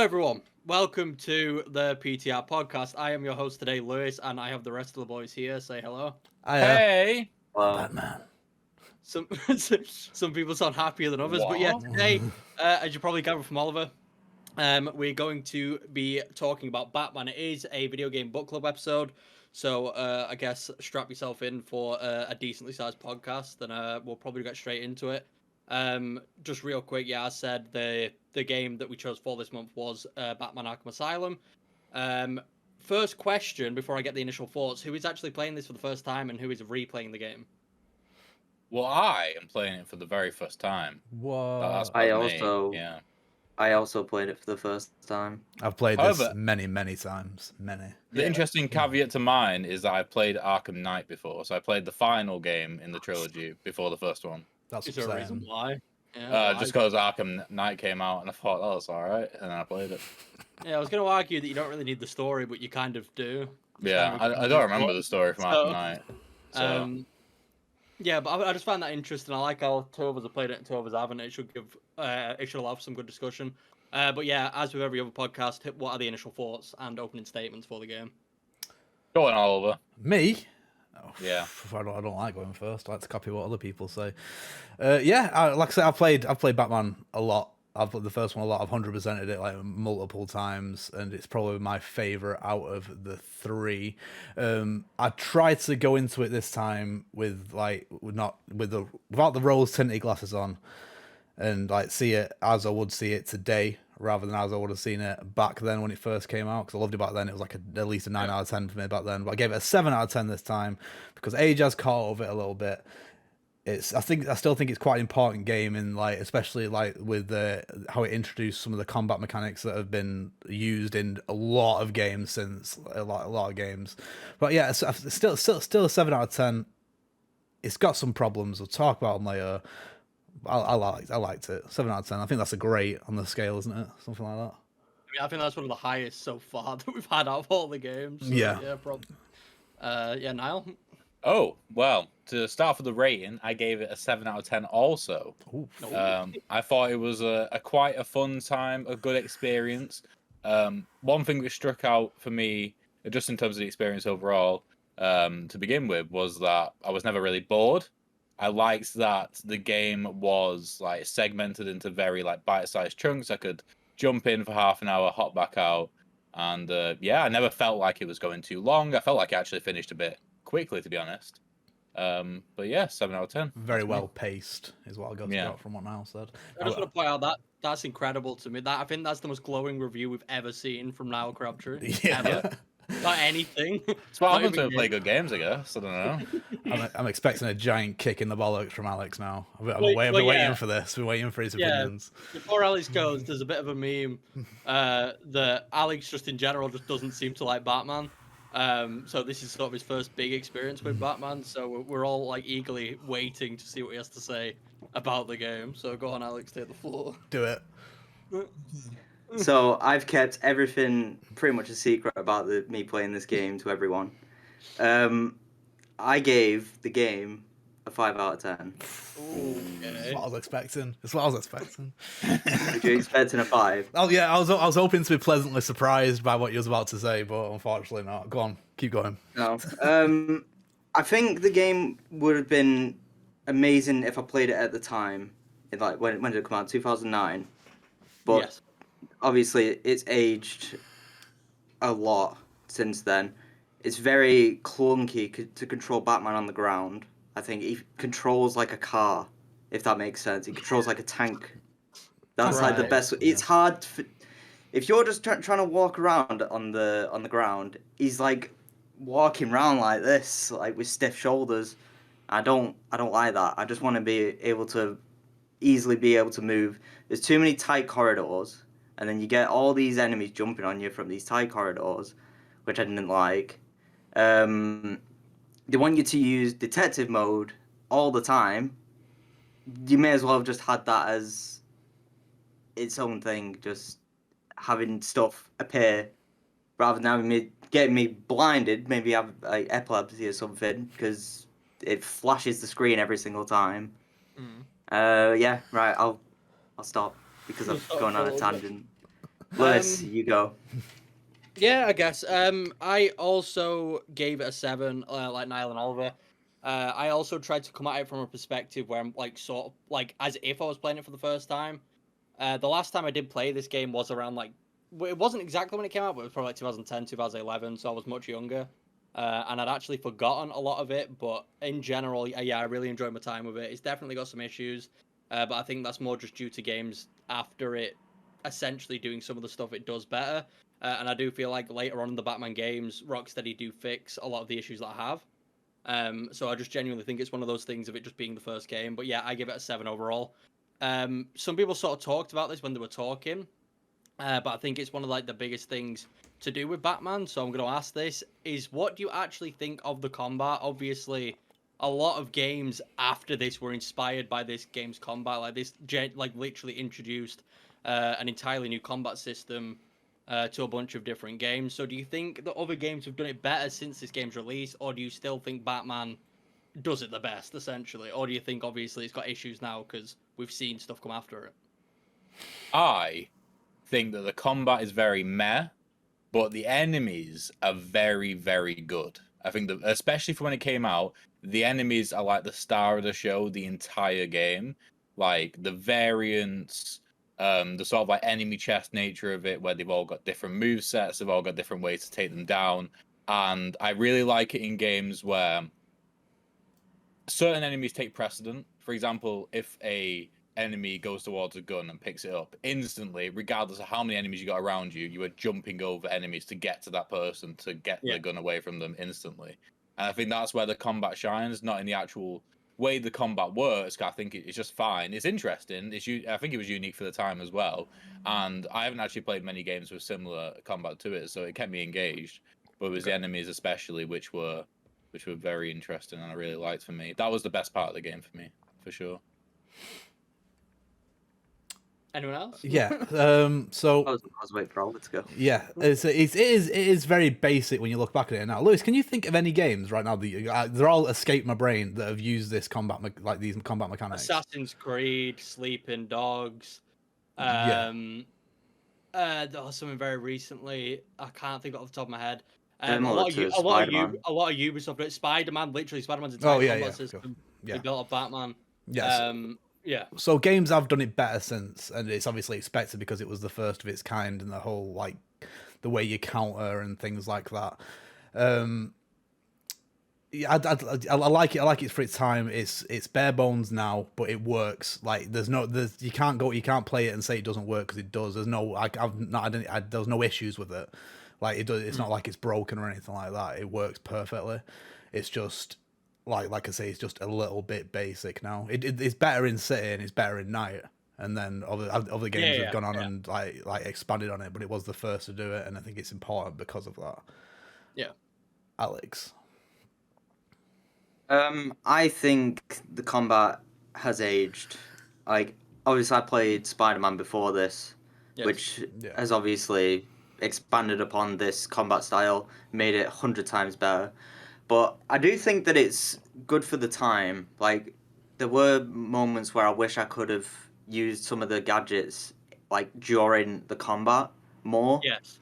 everyone. Welcome to the PTR podcast. I am your host today, Lewis, and I have the rest of the boys here. Say hello. Hey. Batman. Some people sound happier than others, but yeah, today, as you probably gathered from Oliver, we're going to be talking about Batman. It is a video game book club episode, so I guess strap yourself in for a decently sized podcast, and we'll probably get straight into it. Just real quick, yeah, I said the game that we chose for this month was Batman Arkham Asylum. First question, before I get the initial thoughts, who is actually playing this for the first time and who is replaying the game? Well, I am playing it for the very first time. What? I also played it for the first time. I've played this many times. The interesting caveat to mine is that I played Arkham Knight before, so I played the final game in the trilogy before the first one. That's is there a reason why? Just because Arkham Knight came out and I thought, oh, that's alright, and then I played it. Yeah, I was going to argue that you don't really need the story, but you kind of do. Yeah, I don't remember the story from Arkham Knight. So. Yeah, but I just found that interesting. I like how two of us have played it and two of us haven't. It should allow for some good discussion. But yeah, as with every other podcast, what are the initial thoughts and opening statements for the game? Go on, Oliver. Me? Oh, yeah. I don't like going first. I like to copy what other people say. Like I said, I've played Batman a lot. I've played the first one a lot. I've 100%ed it like multiple times, and it's probably my favorite out of the three. I tried to go into it this time without the rose tinted glasses on, and like see it as I would see it today, rather than as I would have seen it back then when it first came out. Because I loved it back then. It was like at least a 9 out of 10 for me back then. But I gave it a 7 out of 10 this time because age has caught up with it a little bit. I still think it's quite an important game, in like especially like with how it introduced some of the combat mechanics that have been used in a lot of games since a lot of games. But yeah, it's still a 7 out of 10. It's got some problems. We'll talk about them later. I liked it. 7 out of 10. I think that's a great on the scale, isn't it? Something like that. I mean, I think that's one of the highest so far that we've had out of all the games. So, yeah, probably. Yeah, Niall. Oh, well, to start for the rating, I gave it a 7 out of 10 also. I thought it was quite a fun time, a good experience. One thing that struck out for me, just in terms of the experience overall, to begin with, was that I was never really bored. I liked that the game was like segmented into very like bite-sized chunks. I could jump in for half an hour, hop back out, and I never felt like it was going too long. I felt like I actually finished a bit quickly, to be honest. But yeah, 7 out of 10. Very well paced is what I got from what Niall said. I just want to point out that's incredible to me. I think that's the most glowing review we've ever seen from Niall Crabtree. Yeah. Ever. Not anything. It's what happens when we play good games, I guess. I don't know. I'm expecting a giant kick in the bollocks from Alex now. I've been waiting for this. We're waiting for his opinions. Before Alex goes, there's a bit of a meme that Alex just in general just doesn't seem to like Batman. So this is sort of his first big experience with Batman. So we're all like eagerly waiting to see what he has to say about the game. So go on, Alex, take the floor. Do it. So I've kept everything pretty much a secret about me playing this game to everyone. I gave the game a 5 out of 10. Okay. That's what I was expecting. Were you expecting a 5? Oh yeah, I was hoping to be pleasantly surprised by what you was about to say, but unfortunately not. Go on, keep going. No. I think the game would have been amazing if I played it at the time. When did it come out? 2009. But yes. Obviously, it's aged a lot since then. It's very clunky to control Batman on the ground. I think he controls like a car, if that makes sense. He controls like a tank. That's like the best. It's hard if you're just trying to walk around on the ground. He's like walking around like this, like with stiff shoulders. I don't like that. I just want to be able to easily be able to move. There's too many tight corridors, and then you get all these enemies jumping on you from these tight corridors, which I didn't like. They want you to use detective mode all the time. You may as well have just had that as its own thing, just having stuff appear rather than getting me blinded. Maybe have like epilepsy or something because it flashes the screen every single time. I'll stop because I've gone on a tangent. Lewis, you go. Yeah, I guess. I also gave it a 7, like Niall and Oliver. I also tried to come at it from a perspective where I'm like sort of like as if I was playing it for the first time. The last time I did play this game was around like it wasn't exactly when it came out, but it was probably like 2010, 2011, so I was much younger. And I'd actually forgotten a lot of it, but in general, yeah, I really enjoyed my time with it. It's definitely got some issues, but I think that's more just due to games after it essentially doing some of the stuff it does better. And I do feel like later on in the Batman games, Rocksteady do fix a lot of the issues that I have. So I just genuinely think it's one of those things of it just being the first game. But yeah, I give it a 7 overall. Some people sort of talked about this when they were talking, but I think it's one of like the biggest things to do with Batman. So I'm going to ask this: is what do you actually think of the combat? Obviously, a lot of games after this were inspired by this game's combat. Like this, like literally introduced an entirely new combat system to a bunch of different games. So do you think that other games have done it better since this game's release, or do you still think Batman does it the best, essentially? Or do you think obviously it's got issues now because we've seen stuff come after it? I think that the combat is very meh, but the enemies are very, very good. I think that, especially for when it came out, the enemies are like the star of the show the entire game. Like the variants, the sort of like enemy chest nature of it, where they've all got different move sets, they've all got different ways to take them down. And I really like it in games where certain enemies take precedent. For example, if a enemy goes towards a gun and picks it up instantly, regardless of how many enemies you got around you, you are jumping over enemies to get to that person, to get the gun away from them instantly. And I think that's where the combat shines, not in the actual way the combat works. I think it's just fine. It's interesting. I think it was unique for the time as well. And I haven't actually played many games with similar combat to it, so it kept me engaged. But it was the enemies especially which were very interesting and I really liked. For me, that was the best part of the game for me, for sure. Anyone else? Yeah. So I was waiting for Oliver to go. yeah, it is very basic when you look back at it now. Lewis, can you think of any games right now that they're all escaped my brain that have used this like these combat mechanics? Assassin's Creed, Sleeping Dogs. Yeah. There was something very recently. I can't think off the top of my head. A Similar lot of to a lot of Spider-Man. Ubisoft. Spider-Man, literally Spider-Man's entire combat system. Yeah. They built up Batman. Yes. Yeah. So games have done it better since, and it's obviously expected because it was the first of its kind, and the whole like the way you counter and things like that. Yeah, I like it. I like it for its time. It's bare bones now, but it works. Like you can't play it and say it doesn't work because it does. There's no there's no issues with it. Like it does. It's not like it's broken or anything like that. It works perfectly. It's just like I say, it's just a little bit basic now. It's better in City and it's better in Night, and then other games have gone on and like expanded on it. But it was the first to do it, and I think it's important because of that. Yeah. Alex. I think the combat has aged. Like, obviously, I played Spider-Man before this, which has obviously expanded upon this combat style, made it 100 times better. But I do think that it's good for the time. Like, there were moments where I wish I could have used some of the gadgets, like, during the combat more. Yes.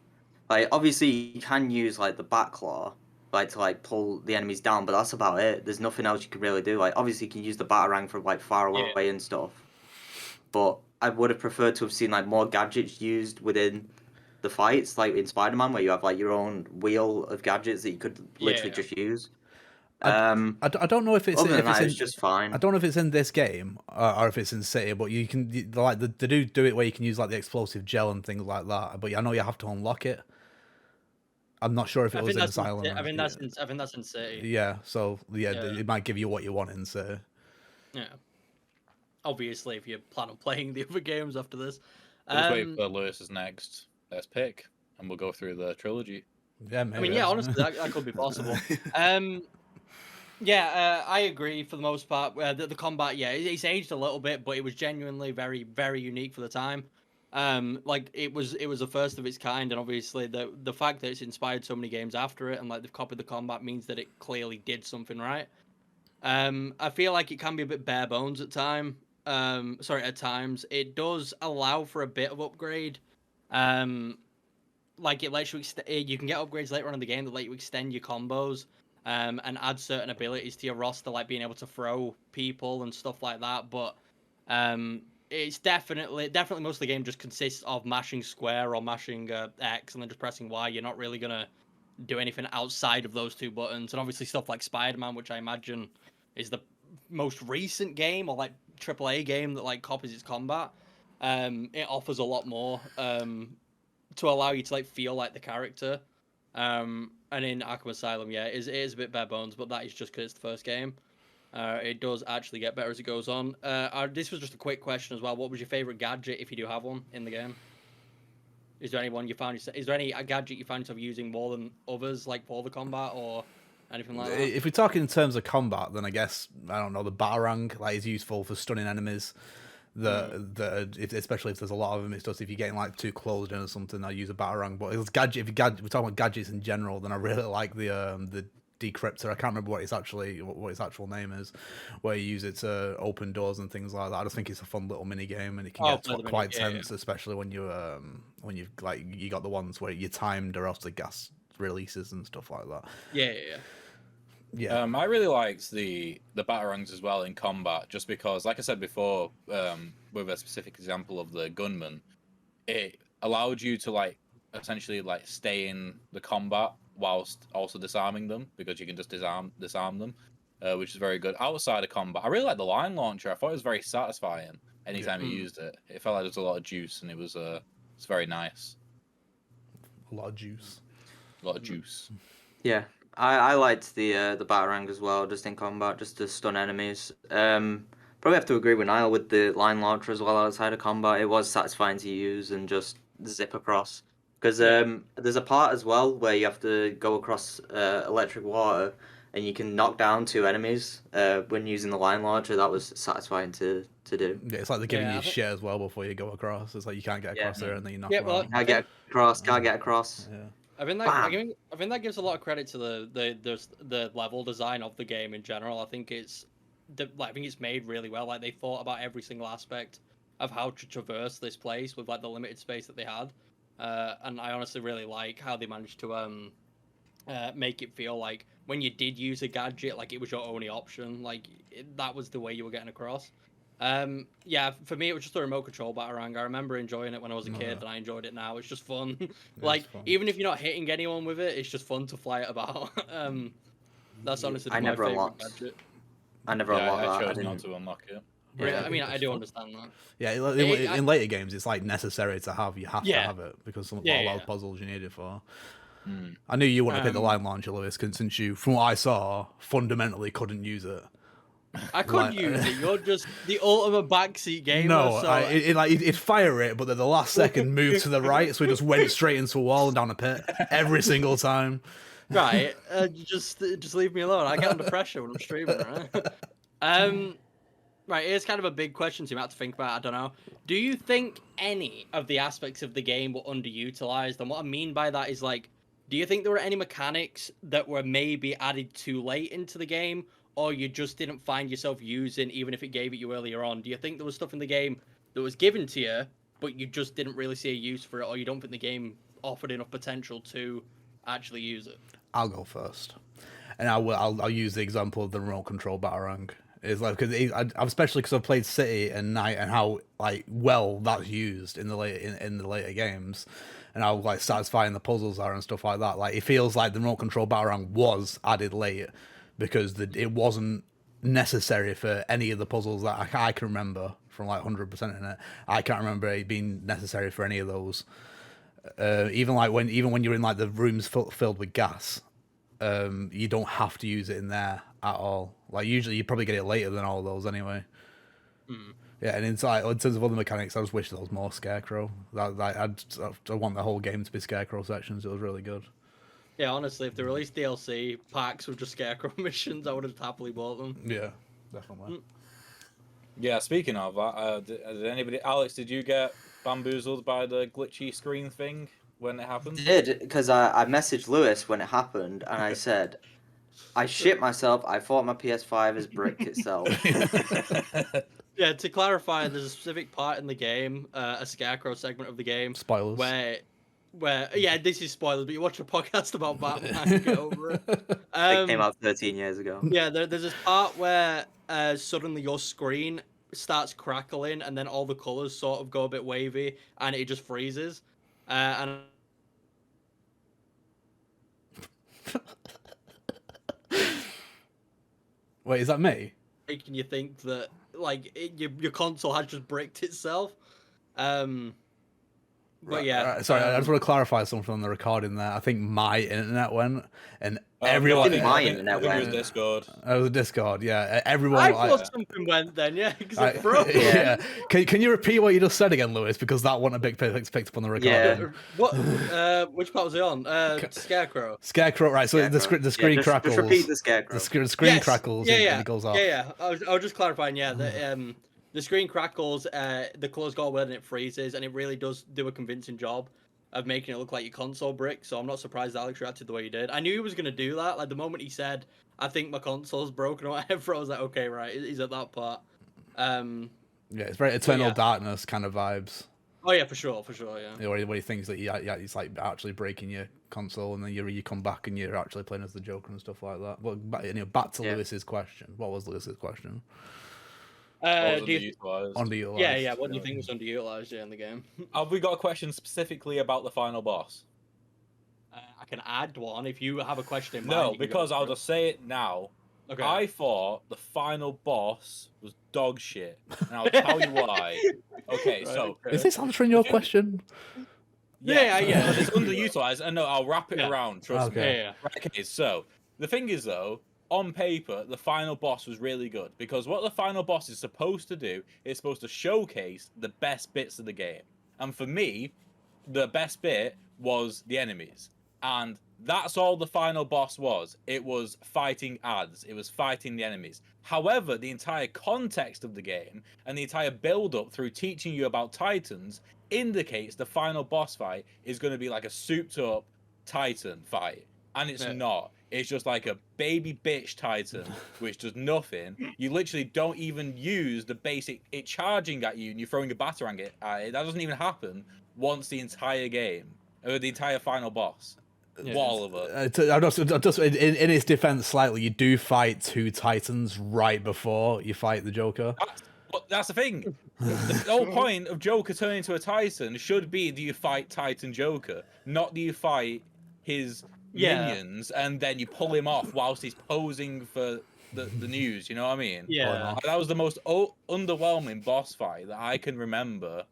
Like, obviously, you can use, like, the Batclaw, like, to, like, pull the enemies down, but that's about it. There's nothing else you can really do. Like, obviously, you can use the Batarang from, like, far away and stuff. But I would have preferred to have seen, like, more gadgets used within the fights, like in Spider-Man, where you have like your own wheel of gadgets that you could literally just use. I don't know if it's it's just fine. I don't know if it's in this game or if it's in City, but you can they do it where you can use like the explosive gel and things like that. But I know you have to unlock it. I'm not sure if it was in Asylum. I think that's in City. Yeah, so it might give you what you want in City. Yeah. Obviously, if you plan on playing the other games after this. Let's wait for Lewis's next best pick, and we'll go through the trilogy. Yeah, maybe. I mean, honestly, that could be possible. I agree for the most part. The combat, it's aged a little bit, but it was genuinely very, very unique for the time. Like it was the first of its kind, and obviously the fact that it's inspired so many games after it, and like they've copied the combat means that it clearly did something right. I feel like it can be a bit bare bones at times. It does allow for a bit of upgrade. Like it lets you you can get upgrades later on in the game that let you extend your combos, and add certain abilities to your roster, like being able to throw people and stuff like that. But it's definitely most of the game just consists of mashing square or mashing X and then just pressing Y. You're not really gonna do anything outside of those two buttons. And obviously stuff like Spider-Man, which I imagine is the most recent game or like AAA game that like copies its combat. It offers a lot more to allow you to like feel like the character. And in Arkham Asylum, yeah, it is a bit bare bones, but that is just because it's the first game. It does actually get better as it goes on. This was just a quick question as well. What was your favorite gadget, if you do have one, in the game? Is there anyone you found? Is there any gadget you found yourself using more than others, like for the combat or anything like that? If we talk in terms of combat, then I guess I don't know. The batarang like is useful for stunning enemies. Especially if there's a lot of them, it's just if you're getting like too closed in or something, I use a batarang. But if we're talking about gadgets in general, then I really like the decryptor. I can't remember what its actual name is, where you use it to open doors and things like that. I just think it's a fun little mini game, and it can get quite tense, especially when you got the ones where you're timed or else the gas releases and stuff like that. Yeah. I really liked the batarangs as well in combat, just because, like I said before, with a specific example of the gunman, it allowed you to like essentially like stay in the combat whilst also disarming them, because you can just disarm them, which is very good. Outside of combat, I really like the line launcher. I thought it was very satisfying anytime you used it. It felt like there was a lot of juice, and it's very nice. A lot of juice. Yeah. I liked the batarang as well, just in combat, just to stun enemies. Probably have to agree with Niall with the line launcher as well outside of combat. It was satisfying to use and just zip across. Because there's a part as well where you have to go across electric water, and you can knock down 2 enemies when using the line launcher. That was satisfying to do. Yeah, it's like they're giving you shit as well before you go across. It's like you can't get across there, and then you knock them out. Can't get across. Yeah. I think that gives a lot of credit to the level design of the game in general. I think it's made really well. Like they thought about every single aspect of how to traverse this place with like the limited space that they had. And I honestly really like how they managed to make it feel like when you did use a gadget, like it was your only option. Like that was the way you were getting across. Yeah, for me it was just a remote control batarang. I remember enjoying it when I was a kid, and I enjoyed it now. It's just fun. Even if you're not hitting anyone with it, it's just fun to fly it about. That's honestly my favorite gadget. I never unlocked that. I chose not to unlock it. Yeah, I mean, I do understand that. Yeah, in later games, it's like necessary to have. You have to have it because a lot of puzzles you need it for. I knew you wouldn't pick the line launcher, Lewis, since you, from what I saw, fundamentally couldn't use it. I could use it. You're just the ultimate backseat gamer. No, it'd fire it, but then the last second moved to the right, so it just went straight into a wall and down a pit every single time. Right, just leave me alone. I get under pressure when I'm streaming, right? Right, here's kind of a big question to you have to think about. I don't know. Do you think any of the aspects of the game were underutilized? And what I mean by that is like, do you think there were any mechanics that were maybe added too late into the game, or you just didn't find yourself using, even if it gave it you earlier on? Do you think there was stuff in the game that was given to you, but you just didn't really see a use for it, or you don't think the game offered enough potential to actually use it? I'll go first, and I'll use the example of the remote control batarang. It's like especially because I've played City and Night and how like well that's used in the later games, and how like satisfying the puzzles are and stuff like that. Like it feels like the remote control batarang was added late because it wasn't necessary for any of the puzzles that I can remember from like 100% in it. I can't remember it being necessary for any of those. Even when you're in like the rooms filled with gas, you don't have to use it in there at all. Like usually you probably get it later than all of those anyway. Yeah, and in terms of other mechanics, I just wish there was more Scarecrow. I want the whole game to be Scarecrow sections. It was really good. Yeah, honestly, if they released DLC packs with just Scarecrow missions, I would have happily bought them. Yeah, definitely. Yeah, speaking of that, did anybody... Alex, did you get bamboozled by the glitchy screen thing when it happened? I did, because I messaged Lewis when it happened, and I said, I shit myself, I thought my PS5 has bricked itself. Yeah, to clarify, there's a specific part in the game, a Scarecrow segment of the game, Spoilers. where yeah, this is spoilers, but you watch a podcast about Batman, get over it. It came out 13 years ago. Yeah, there's this part where suddenly your screen starts crackling, and then all the colors sort of go a bit wavy, and it just freezes. And Wait, is that me? making you think that like your console has just bricked itself. But yeah, Sorry, I just want to clarify something on the recording there. I think my internet went, and No, everyone. I think- My I think- internet I think it was went. Discord. It was a Discord, yeah. Everyone. I thought something went then, yeah, because it broke. Yeah. Can you repeat what you just said again, Lewis? Because that wasn't a big picked up on the recording. Yeah. What? Which part was it on? Scarecrow. Scarecrow, right? So Scarecrow. the screen just, crackles. Just repeat the Scarecrow. The screen Yes. crackles Yeah, and yeah. it goes off. Yeah. I was just clarifying. Yeah, the screen crackles, the colors go away and it freezes, and it really does do a convincing job of making it look like your console brick. So I'm not surprised Alex reacted the way he did. I knew he was gonna do that. Like the moment he said, "I think my console's broken" or whatever, I was like, "Okay, right, he's at that part." Yeah, it's very Eternal yeah. Darkness kind of vibes. Oh yeah, for sure, yeah. You know, where he thinks that it's like actually breaking your console, and then you come back and you're actually playing as the Joker and stuff like that. But back to Lewis's question. What was Lewis's question? Underutilized. Yeah. What do you think was underutilized in the game? Have we got a question specifically about the final boss? I can add one if you have a question in mind. No, you can go because for I'll it. just say it now. Okay. I thought the final boss was dog shit, and I'll tell you why. Okay, Right, so Is this answering your question? Yeah. It's underutilized, and no, I'll wrap it Yeah. around. Trust me. Okay. Yeah. Right, okay, so the thing is though, on paper, the final boss was really good because what the final boss is supposed to do is supposed to showcase the best bits of the game. And for me, the best bit was the enemies. And that's all the final boss was. It was fighting ads. It was fighting the enemies. However, the entire context of the game and the entire build-up through teaching you about Titans indicates the final boss fight is going to be like a souped-up Titan fight. And it's not. It's just like a baby bitch Titan, which does nothing. You literally don't even use the basic, it charging at you and you're throwing a batarang at it. That doesn't even happen once the entire game, or the entire final boss. Yeah. All of it. Just in its defense, slightly, you do fight two Titans right before you fight the Joker. That's the thing. The whole point of Joker turning into a Titan should be, do you fight Titan Joker, not do you fight his minions and then you pull him off whilst he's posing for the news, you know what I mean? Yeah. That was the most underwhelming boss fight that I can remember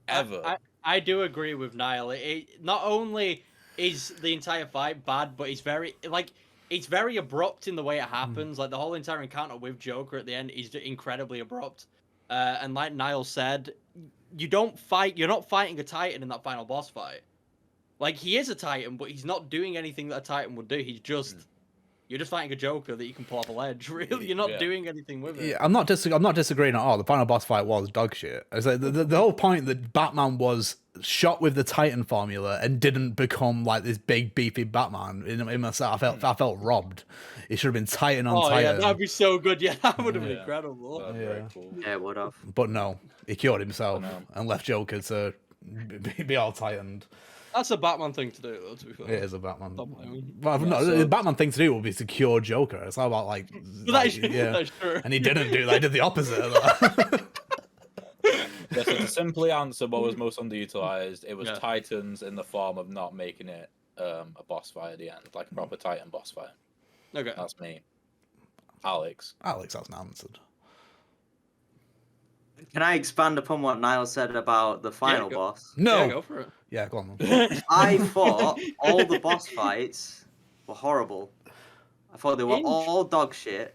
ever. I do agree with Niall. It not only is the entire fight bad, but it's very abrupt in the way it happens. Like the whole entire encounter with Joker at the end is incredibly abrupt. And like Niall said, you're not fighting a Titan in that final boss fight. Like he is a Titan, but he's not doing anything that a Titan would do. He's just you're just fighting a Joker that you can pull off a ledge. Really, you're not doing anything with it. Yeah, I'm not disagreeing at all. The final boss fight was dog shit. It's like the whole point that Batman was shot with the Titan formula and didn't become like this big beefy Batman. In myself, I felt robbed. It should have been Titan on Titan. Yeah, that'd be so good. Yeah, that would have been incredible. Very cool. Yeah, it would have. But no, he cured himself and left Joker to be all Titaned. That's a Batman thing to do, though, to be fair. It is a Batman. Well, The Batman thing to do would be to cure Joker. It's all about that's true. And he didn't do that. He did the opposite of that. So to simply answer what was most underutilized, it was Yeah. Titans in the form of not making it a boss fight at the end, like a proper Titan boss fight. Okay. That's me. Alex. Alex hasn't answered. Can I expand upon what Niall said about the final go- Oh. boss? No. Yeah, go for it. Yeah, go on. Then. I thought all the boss fights were horrible. I thought they were all dog shit,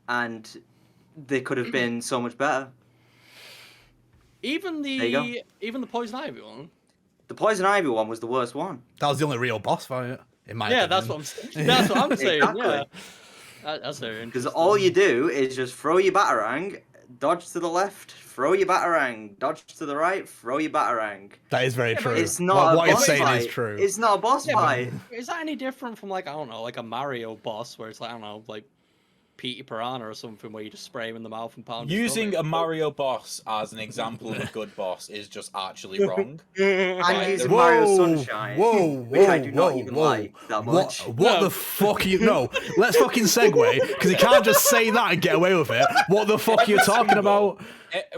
and they could have been so much better. Even There you go. the Poison Ivy one. The Poison Ivy one was the worst one. That was the only real boss fight, in my Yeah, opinion. that's what I'm saying. That's what I'm saying. Exactly. Yeah. That's very Because interesting. all you do is just throw your batarang, dodge to the left, throw your batarang, dodge to the right, throw your batarang. That is very true. It's not what a you're boss saying fight. is true. It's not a boss Yeah, but fight. Is that any different from like I don't know, like a Mario boss where it's like I don't know, like Petey Piranha or something where you just spray him in the mouth and pound his Using stomach. a Mario boss as an example of a good boss is just actually wrong. I'm Right, using there- Mario Whoa, Sunshine, whoa, which I do whoa, not even whoa. like that much. What No. the fuck are you? No, let's fucking segue because you can't just say that and get away with it. What the fuck are you talking about?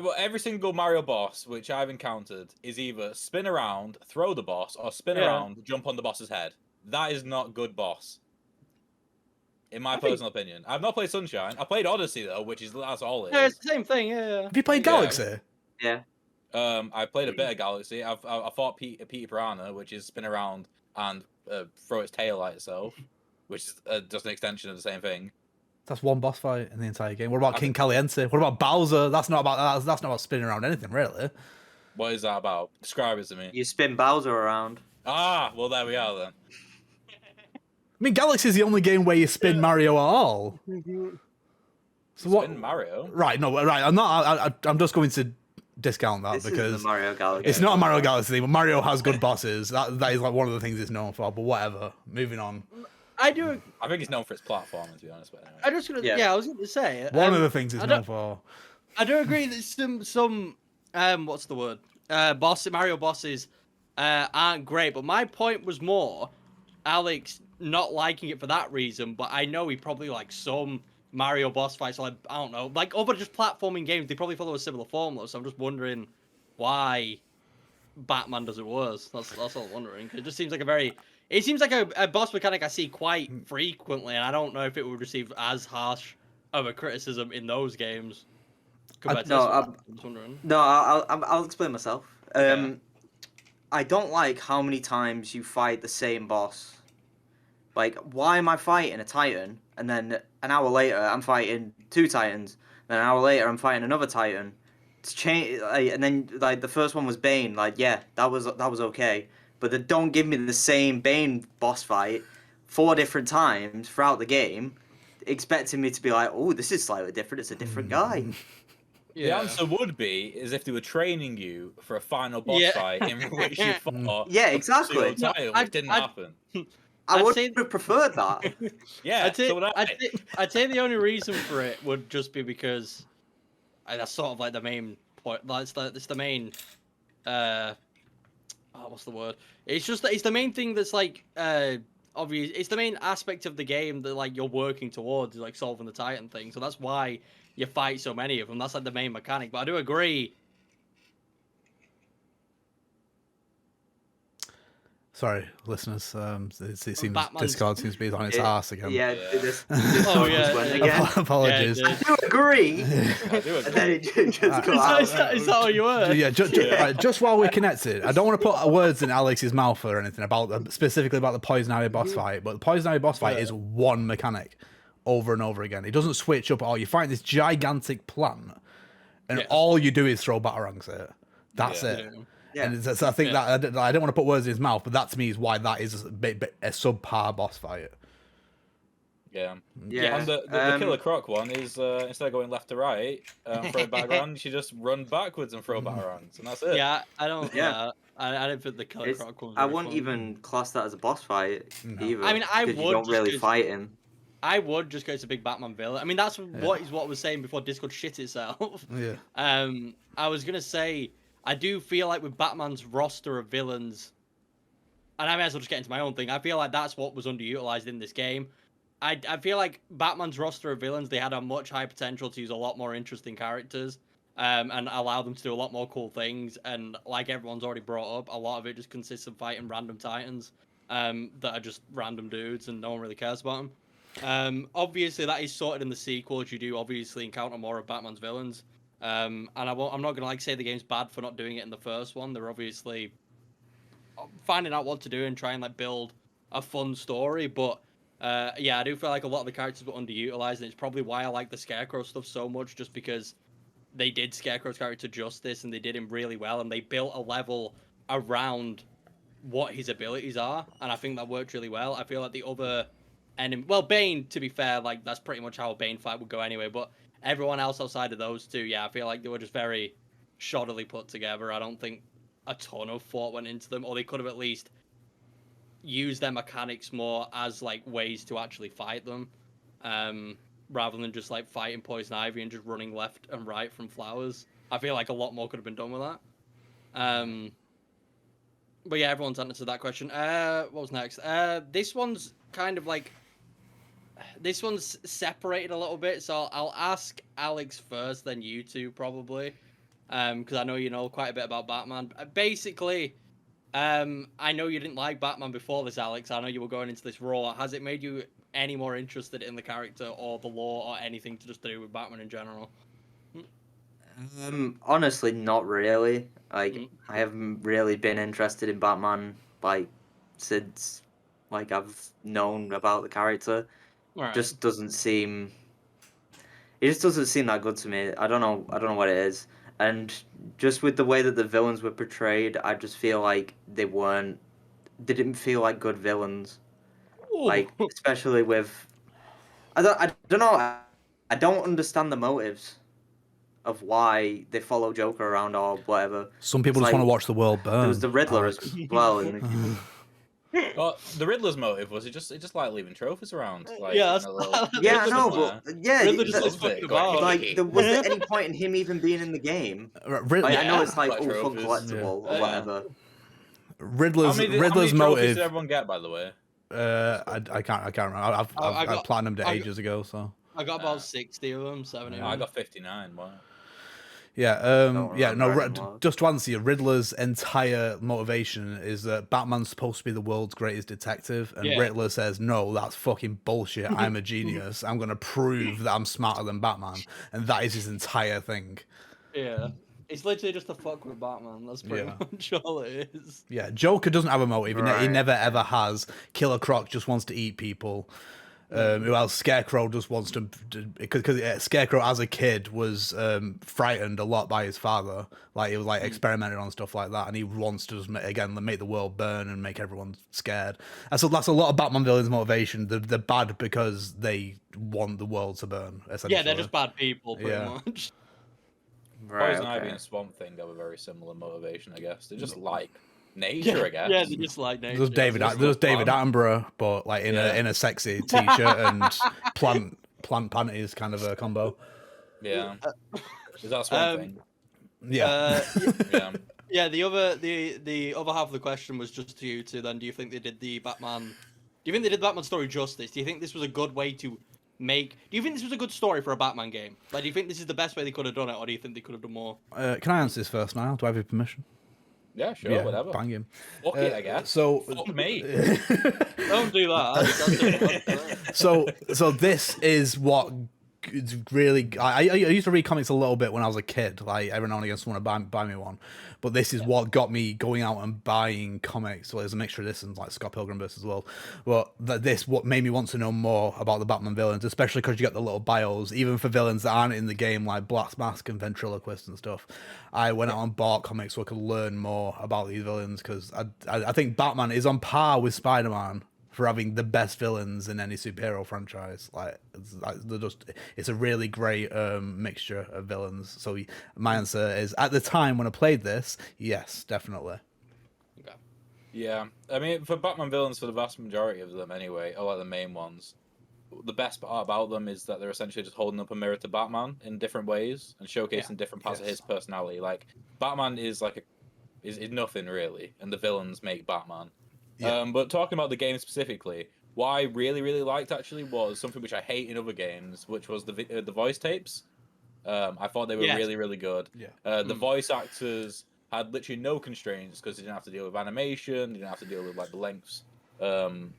Well, every single Mario boss which I've encountered is either spin around, throw the boss, or spin around, jump on the boss's head. That is not good boss. In my personal opinion. I've not played Sunshine. I played Odyssey though, that's all it Yeah, is. it's the same thing. Yeah. Have you played Galaxy? Yeah. I played a bit of Galaxy. I fought Petey Piranha, which is spin around and throw its tail at itself, which is just an extension of the same thing. That's one boss fight in the entire game. What about King Caliente? What about Bowser? That's not about that's not about spinning around anything, really. What is that about? Describe it to me. You spin Bowser around. Ah, well there we are then. I mean, Galaxy is the only game where you spin Mario at all. So what? Spin Mario? Right, no, right. I'm just going to discount that This isn't because the Mario Galaxy. it's not a Mario Galaxy thing, but Mario has good bosses. That is like one of the things it's known for. But whatever. Moving on. I do. I think it's known for its platforming, to be honest. But anyway. I just gonna. Yeah, I was going to say. One of the things it's I known don't- for. I do agree that some what's the word? Mario bosses aren't great, but my point was more Alex not liking it for that reason, but I know he probably likes some Mario boss fights, like I don't know, like other just platforming games, they probably follow a similar formula, so I'm just wondering why Batman does it worse. That's all I'm wondering. It just seems like it seems like a boss mechanic I see quite frequently, and I don't know if it would receive as harsh of a criticism in those games. Compared to this one. I'm just wondering. No, I'll explain myself. Yeah. I don't like how many times you fight the same boss. Like, why am I fighting a Titan, and then an hour later I'm fighting 2 Titans, then an hour later I'm fighting another Titan? It's change, and then like the first one was Bane. Like, yeah, that was okay, but then don't give me the same Bane boss fight 4 different times throughout the game, expecting me to be like, oh, this is slightly different. It's a different guy. The answer would be is if they were training you for a final boss fight in which you fought. Yeah, exactly. Title, which didn't happen. I I'd would say- have preferred that. Yeah, I'd say the only reason for it would just be because that's sort of like the main point. It's the main. What's the word? It's just it's the main thing that's like obvious. It's the main aspect of the game that like you're working towards, like solving the Titan thing. So that's why you fight so many of them. That's like the main mechanic. But I do agree. Sorry, listeners. It seems Batman's- Discord seems to be on its arse again. Yeah, Yeah. this Oh, yeah. went again. Apologies. Yeah, I do agree. I do And agree. then it just got Is out. that all you were? Yeah, right, just while we're connected, I don't want to put words in Alex's mouth or anything about specifically about the Poison Ivy boss fight, but the Poison Ivy boss fight is one mechanic over and over again. It doesn't switch up at all. You find this gigantic plant, and all you do is throw batarangs at it. That's it. Yeah. And so I think that I don't want to put words in his mouth, but that to me is why that is a subpar boss fight. Yeah. Yeah. And the Killer Croc one is instead of going left to right, throw batarangs, you just run backwards and throw batarangs, and that's it. Yeah, I don't. Yeah. I don't think the Killer Croc one. I wouldn't even class that as a boss fight either. I mean, I because would You don't just really 'cause- fight him. I would just go to big Batman villain. I mean, that's what I was saying before Discord shit itself. Yeah. I was gonna say I do feel like with Batman's roster of villains, and I may as well just get into my own thing. I feel like that's what was underutilized in this game. I feel like Batman's roster of villains, they had a much higher potential to use a lot more interesting characters, and allow them to do a lot more cool things. And like everyone's already brought up, a lot of it just consists of fighting random Titans, that are just random dudes and no one really cares about them. Obviously that is sorted in the sequels. You do obviously encounter more of Batman's villains. And I'm not gonna like say the game's bad for not doing it in the first one. They're obviously finding out what to do and try and like build a fun story. But yeah, I do feel like a lot of the characters were underutilized, and it's probably why I like the Scarecrow stuff so much, just because they did Scarecrow's character justice and they did him really well, and they built a level around what his abilities are, and I think that worked really well. I feel like the other enemy, well, Bane, to be fair, like that's pretty much how a Bane fight would go anyway, but everyone else outside of those two, yeah, I feel like they were just very shoddily put together. I don't think a ton of thought went into them, or they could have at least used their mechanics more as like ways to actually fight them. rather than just like fighting Poison Ivy and just running left and right from flowers. I feel like a lot more could have been done with that. But yeah, everyone's answered that question. What was next? This one's kind of like, this one's separated a little bit, so I'll ask Alex first, then you two probably, because I know you know quite a bit about Batman. Basically, I know you didn't like Batman before this, Alex. I know you were going into this raw. Has it made you any more interested in the character or the lore or anything to just do with Batman in general? Honestly, not really. Like, I haven't really been interested in Batman like since like I've known about the character. Right. Just doesn't seem. It just doesn't seem that good to me. I don't know. I don't know what it is. And just with the way that the villains were portrayed, I just feel like they weren't. They didn't feel like good villains. Ooh. Like, especially with. I don't know. I don't understand the motives of why they follow Joker around or whatever. Some people just want to watch the world burn. There was the Riddler as well. Well, the Riddler's motive was it just like leaving trophies around. Like, Yeah, yeah, I know, but yeah, Riddler just looks fucking about. like, was there any point in him even being in the game? Like, I know it's like all fun collectible or whatever. Riddler's how many trophies motive. did everyone get, by the way? I can't remember. I've platinumed it ages ago, so. I got about 60 of them, 70 of them. I got 59. Wow. Yeah, just to answer you, Riddler's entire motivation is that Batman's supposed to be the world's greatest detective, and Riddler says, no, that's fucking bullshit. I'm a genius. I'm going to prove that I'm smarter than Batman, and that is his entire thing. Yeah. It's literally just a fuck with Batman. That's pretty much all it is. Yeah, Joker doesn't have a motive. Right. He never ever has. Killer Croc just wants to eat people. Who else? Scarecrow just wants to, because Scarecrow as a kid was frightened a lot by his father. Like, he was like experimenting on stuff like that, and he wants to just make the world burn and make everyone scared. And so that's a lot of Batman villains' motivation. They're bad because they want the world to burn. Essentially. Yeah, they're just bad people, pretty much. Right, Poison Ivy and Swamp Thing have a very similar motivation, I guess. They just like nature, I guess. Yeah, they just like nature. There's David Attenborough, but like in a sexy t-shirt and plant panties kind of a combo. Yeah. Is that Swamp Thing? Yeah. Yeah. Yeah, the other half of the question was just to you two then. Do you think they did the Batman story justice? Do you think this was a good way to do you think this was a good story for a Batman game? Like, do you think this is the best way they could have done it, or do you think they could have done more? Can I answer this first now? Do I have your permission? Yeah, sure, whatever. Bang him. Fuck it, I guess. So fuck me. Don't do that. So this is what it's really. I used to read comics a little bit when I was a kid. Like, every now and again, someone would buy me one. But this is what got me going out and buying comics. Well, there's a mixture of this and like Scott Pilgrim books as well. But what made me want to know more about the Batman villains, especially because you get the little bios, even for villains that aren't in the game, like Black Mask and Ventriloquist and stuff. I went out and bought comics so I could learn more about these villains, because I think Batman is on par with Spider-Man for having the best villains in any superhero franchise. Like, it's a really great mixture of villains. So my answer is, at the time when I played this, yes, definitely. Okay. Yeah, I mean, for Batman villains, for the vast majority of them anyway, or like the main ones, the best part about them is that they're essentially just holding up a mirror to Batman in different ways and showcasing different parts of his personality. Like, Batman is is nothing really, and the villains make Batman. Yeah. But talking about the game specifically, what I really, really liked actually was something which I hate in other games, which was the voice tapes. I thought they were really, really good. Yeah. The voice actors had literally no constraints because they didn't have to deal with animation, they didn't have to deal with like the lengths of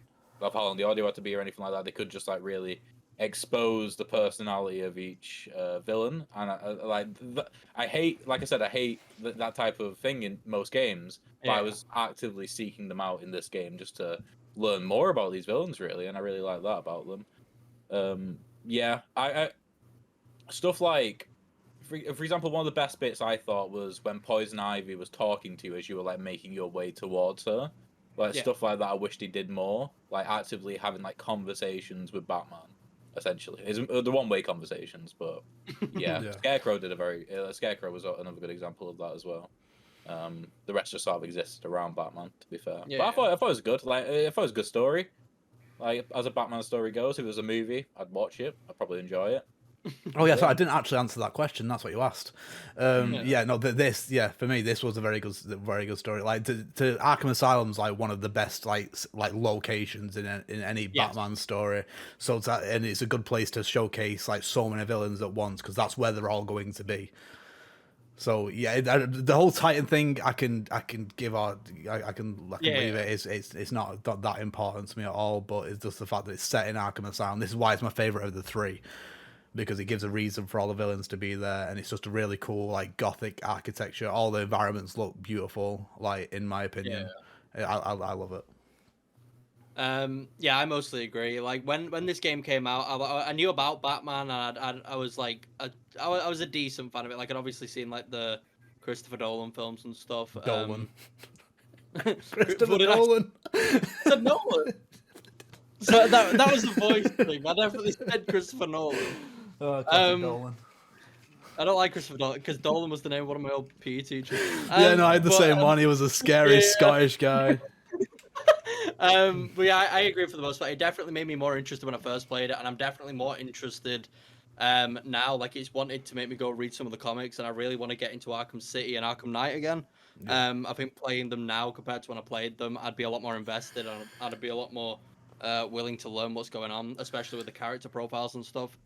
how long the audio had to be or anything like that. They could just like really expose the personality of each villain, and I hate that type of thing in most games. But I was actively seeking them out in this game just to learn more about these villains, really, and I really like that about them. I stuff like, for example, one of the best bits I thought was when Poison Ivy was talking to you as you were like making your way towards her, stuff like that. I wished he did more, like actively having like conversations with Batman. Essentially, the one-way conversations, but yeah. Scarecrow did Scarecrow was another good example of that as well. The rest just sort of existed around Batman, to be fair. But I thought it was good. Like, I thought it was a good story. Like as a Batman story goes, if it was a movie, I'd watch it. I'd probably enjoy it. Oh yeah, so I didn't actually answer that question. That's what you asked. Yeah. No, for me, this was a very good story. Like to Arkham Asylum's like one of the best like locations in any Batman story. So and it's a good place to showcase like so many villains at once because that's where they're all going to be. So yeah, the whole Titan thing, I can leave it. It's not that important to me at all. But it's just the fact that it's set in Arkham Asylum. This is why it's my favorite of the three, because it gives a reason for all the villains to be there, and it's just a really cool like gothic architecture. All the environments look beautiful. Like in my opinion, I love it. Yeah, I mostly agree. Like when this game came out, I knew about Batman, and I was like, I was a decent fan of it. Like I'd obviously seen like the Christopher Nolan films and stuff. Nolan. Christopher Nolan. Said Nolan. So that was the voice thing. I definitely said Christopher Nolan. Nolan. I don't like Christopher Nolan because Nolan was the name of one of my old PE teachers. I had the same one. He was a scary Scottish guy. But yeah, I agree for the most part. It definitely made me more interested when I first played it, and I'm definitely more interested now. Like it's wanted to make me go read some of the comics, and I really want to get into Arkham City and Arkham Knight again. I think playing them now compared to when I played them, I'd be a lot more invested, and I'd be a lot more willing to learn what's going on, especially with the character profiles and stuff.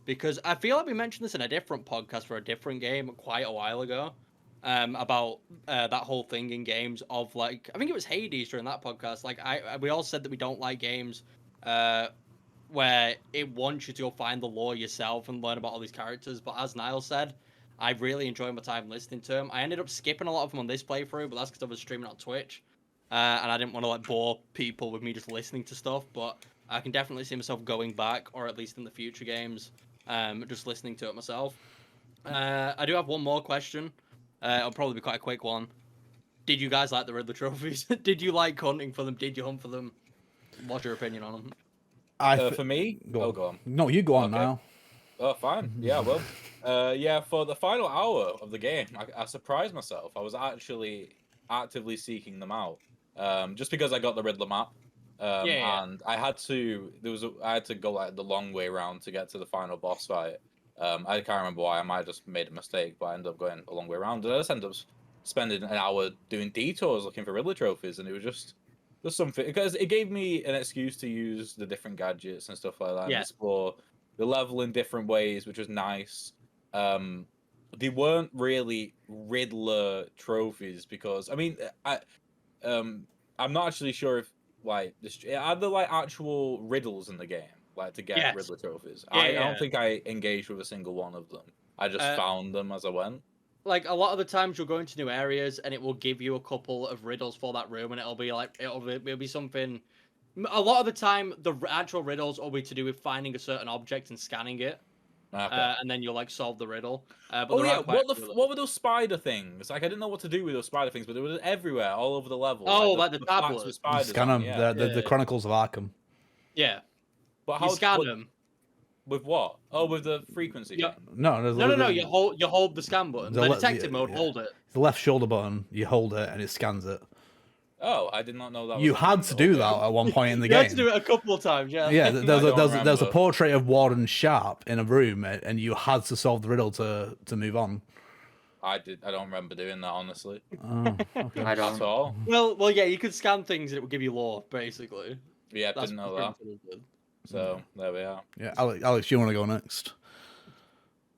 Because I feel like we mentioned this in a different podcast for a different game quite a while ago. About that whole thing in games of like, I think it was Hades during that podcast. Like we all said that we don't like games where it wants you to go find the lore yourself and learn about all these characters. But as Niall said, I really enjoyed my time listening to him. I ended up skipping a lot of them on this playthrough, but that's because I was streaming on Twitch, and I didn't want to like bore people with me just listening to stuff. But I can definitely see myself going back, or at least in the future games, just listening to it myself. I do have one more question. It'll probably be quite a quick one. Did you guys like the Riddler trophies? Did you like hunting for them? Did you hunt for them? What's your opinion on them? For me, go on. No, you go on now. Oh, fine. Yeah, well, for the final hour of the game, I surprised myself. I was actually actively seeking them out, just because I got the Riddler map, and I had to. I had to go like the long way around to get to the final boss fight. I can't remember why. I might have just made a mistake, but I ended up going a long way around. And I just ended up spending an hour doing detours looking for Riddler trophies, and it was just something, because it gave me an excuse to use the different gadgets and stuff like that, and explore the level in different ways, which was nice. They weren't really Riddler trophies because, I mean, I'm not actually sure if like are there like actual riddles in the game, like to get Riddler trophies. I don't think I engaged with a single one of them. I just found them as I went. Like a lot of the times you'll go into new areas and it will give you a couple of riddles for that room, and it'll be like it'll be something. A lot of the time, the actual riddles will be to do with finding a certain object and scanning it, and then you'll like solve the riddle. But what were those spider things? Like I didn't know what to do with those spider things, but they were everywhere, all over the level. Oh, like the tablets with spiders. Scan them. The Chronicles of Arkham. Yeah, but how you scan them. With what? Oh, with the frequency. Yeah. No. You hold the scan button. The detective mode, hold it. The left shoulder button. You hold it and it scans it. Oh, I did not know that. You had to do that at one point in the game. You had to do it a couple of times, yeah. Yeah, there's a portrait of Warden Sharp in a room, and you had to solve the riddle to move on. I don't remember doing that, honestly. Oh, okay. I don't at all. Well, yeah, you could scan things and it would give you lore, basically. Yeah, I didn't know that. So there we are. Yeah, Alex, you want to go next?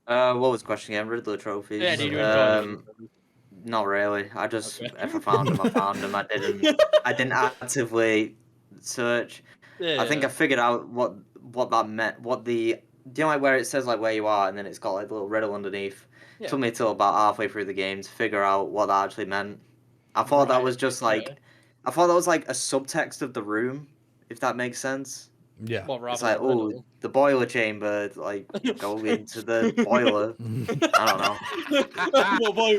What was the question again? Riddler trophies. Yeah, do you enjoy Not really. I just if I found them, I found them. I didn't actively search. I think I figured out what that meant. Do you know like where it says like where you are, and then it's got like the little riddle underneath. It took me till about halfway through the game to figure out what that actually meant. I thought that was just like, I thought that was like a subtext of the room, if that makes sense. Yeah. It's like, oh, the boiler chamber, like, go into the boiler. I don't know.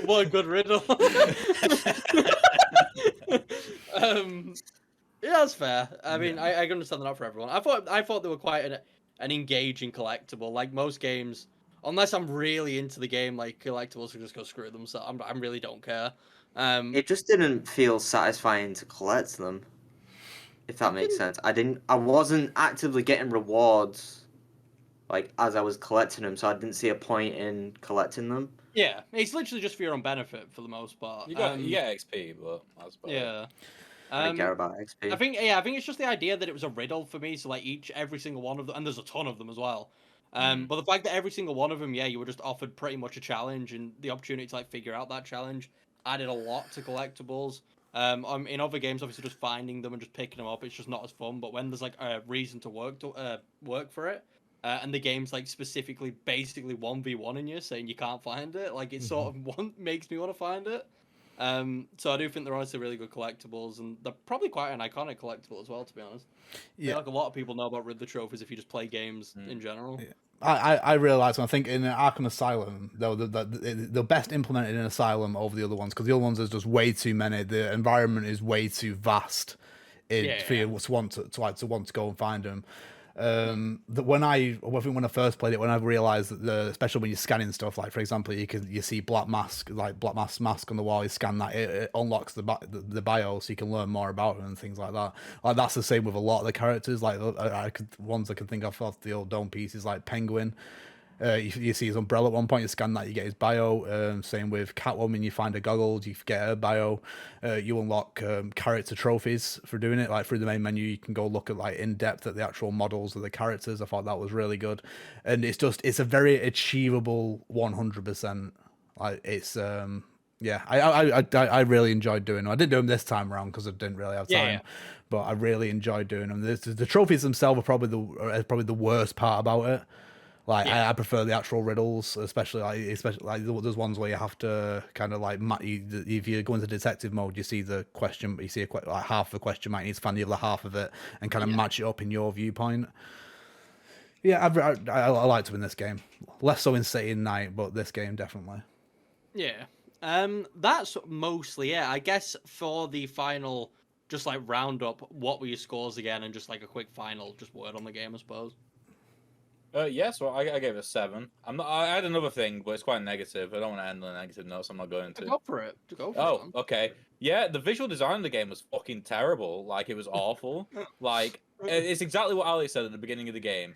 What a good riddle. Yeah, that's fair. I mean, I can understand that not for everyone. I thought they were quite an engaging collectible. Like most games, unless I'm really into the game, like collectibles will just go screw them. So I really don't care. It just didn't feel satisfying to collect them. if that makes sense. I wasn't actively getting rewards like as I was collecting them, so I didn't see a point in collecting them. Yeah, it's literally just for your own benefit for the most part. You get XP, but that's about it. Yeah. I didn't care about XP. I think it's just the idea that it was a riddle for me. So like every single one of them, and there's a ton of them as well. But the fact that every single one of them, you were just offered pretty much a challenge, and the opportunity to like figure out that challenge added a lot to collectibles. In other games, obviously, just finding them and just picking them up, it's just not as fun. But when there's like a reason to work for it, and the game's like specifically basically 1v1 you, saying you can't find it, like it sort of makes me want to find it. So I do think they're honestly really good collectibles, and they're probably quite an iconic collectible as well, to be honest. Yeah, like a lot of people know about Riddler trophies if you just play games in general. Yeah. I realised, I think in Arkham Asylum, though, the best implemented in Asylum over the other ones, because the other ones there's just way too many. The environment is way too vast for you to want to go and find them. That when I first played it, when I realized that especially when you're scanning stuff, like for example, you see Black Mask on the wall, you scan that, it unlocks the bio, so you can learn more about them and things like that. Like that's the same with a lot of the characters. Like ones I can think of off the old Dome pieces, like Penguin. You see his umbrella at one point, you scan that, you get his bio. Same with Catwoman, you find her goggles, you get her bio. You unlock character trophies for doing it. Like through the main menu, you can go look at like in depth at the actual models of the characters. I thought that was really good, and it's a very achievable 100%. Like it's I really enjoyed doing them. I didn't do them this time around because I didn't really have time, but I really enjoyed doing them. The trophies themselves are probably the worst part about it. Like I prefer the actual riddles, especially like there's ones where you have to kind of like if you go into detective mode, you see the question, but you see like half the question might need to find the other half of it and kind of match it up in your viewpoint. Yeah, I like to win this game. Less so in City and Night, but this game definitely. Yeah. That's mostly it. I guess for the final, just like round up, what were your scores again, and just like a quick final, just word on the game, I suppose. So I gave it a 7. I had another thing, but it's quite negative. I don't want to end on a negative note, so I'm not going to. Go for it. Okay. Yeah, the visual design of the game was fucking terrible. Like, it was awful. Like, it's exactly what Ali said at the beginning of the game.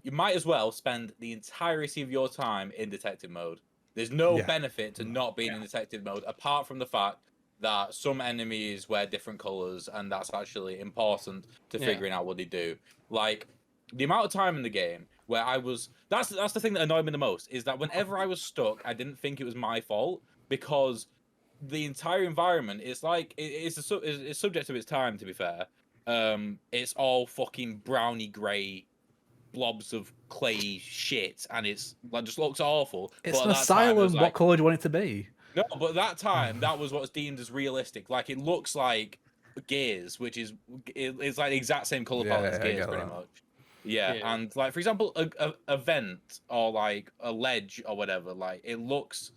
You might as well spend the entirety of your time in detective mode. There's no benefit to not being in detective mode, apart from the fact that some enemies wear different colors, and that's actually important to figuring out what they do. Like, the amount of time in the game where that's the thing that annoyed me the most, is that whenever I was stuck, I didn't think it was my fault, because the entire environment is like it's subject to its time, to be fair. It's all fucking browny grey blobs of clay shit, and it's like just looks awful. It's an asylum. What colour do you want it to be? No, but that time that was what's deemed as realistic. Like, it looks like Gears, which is it's like the exact same colour palette as Gears, pretty much. Yeah, and like for example, a vent or like a ledge or whatever, like it looks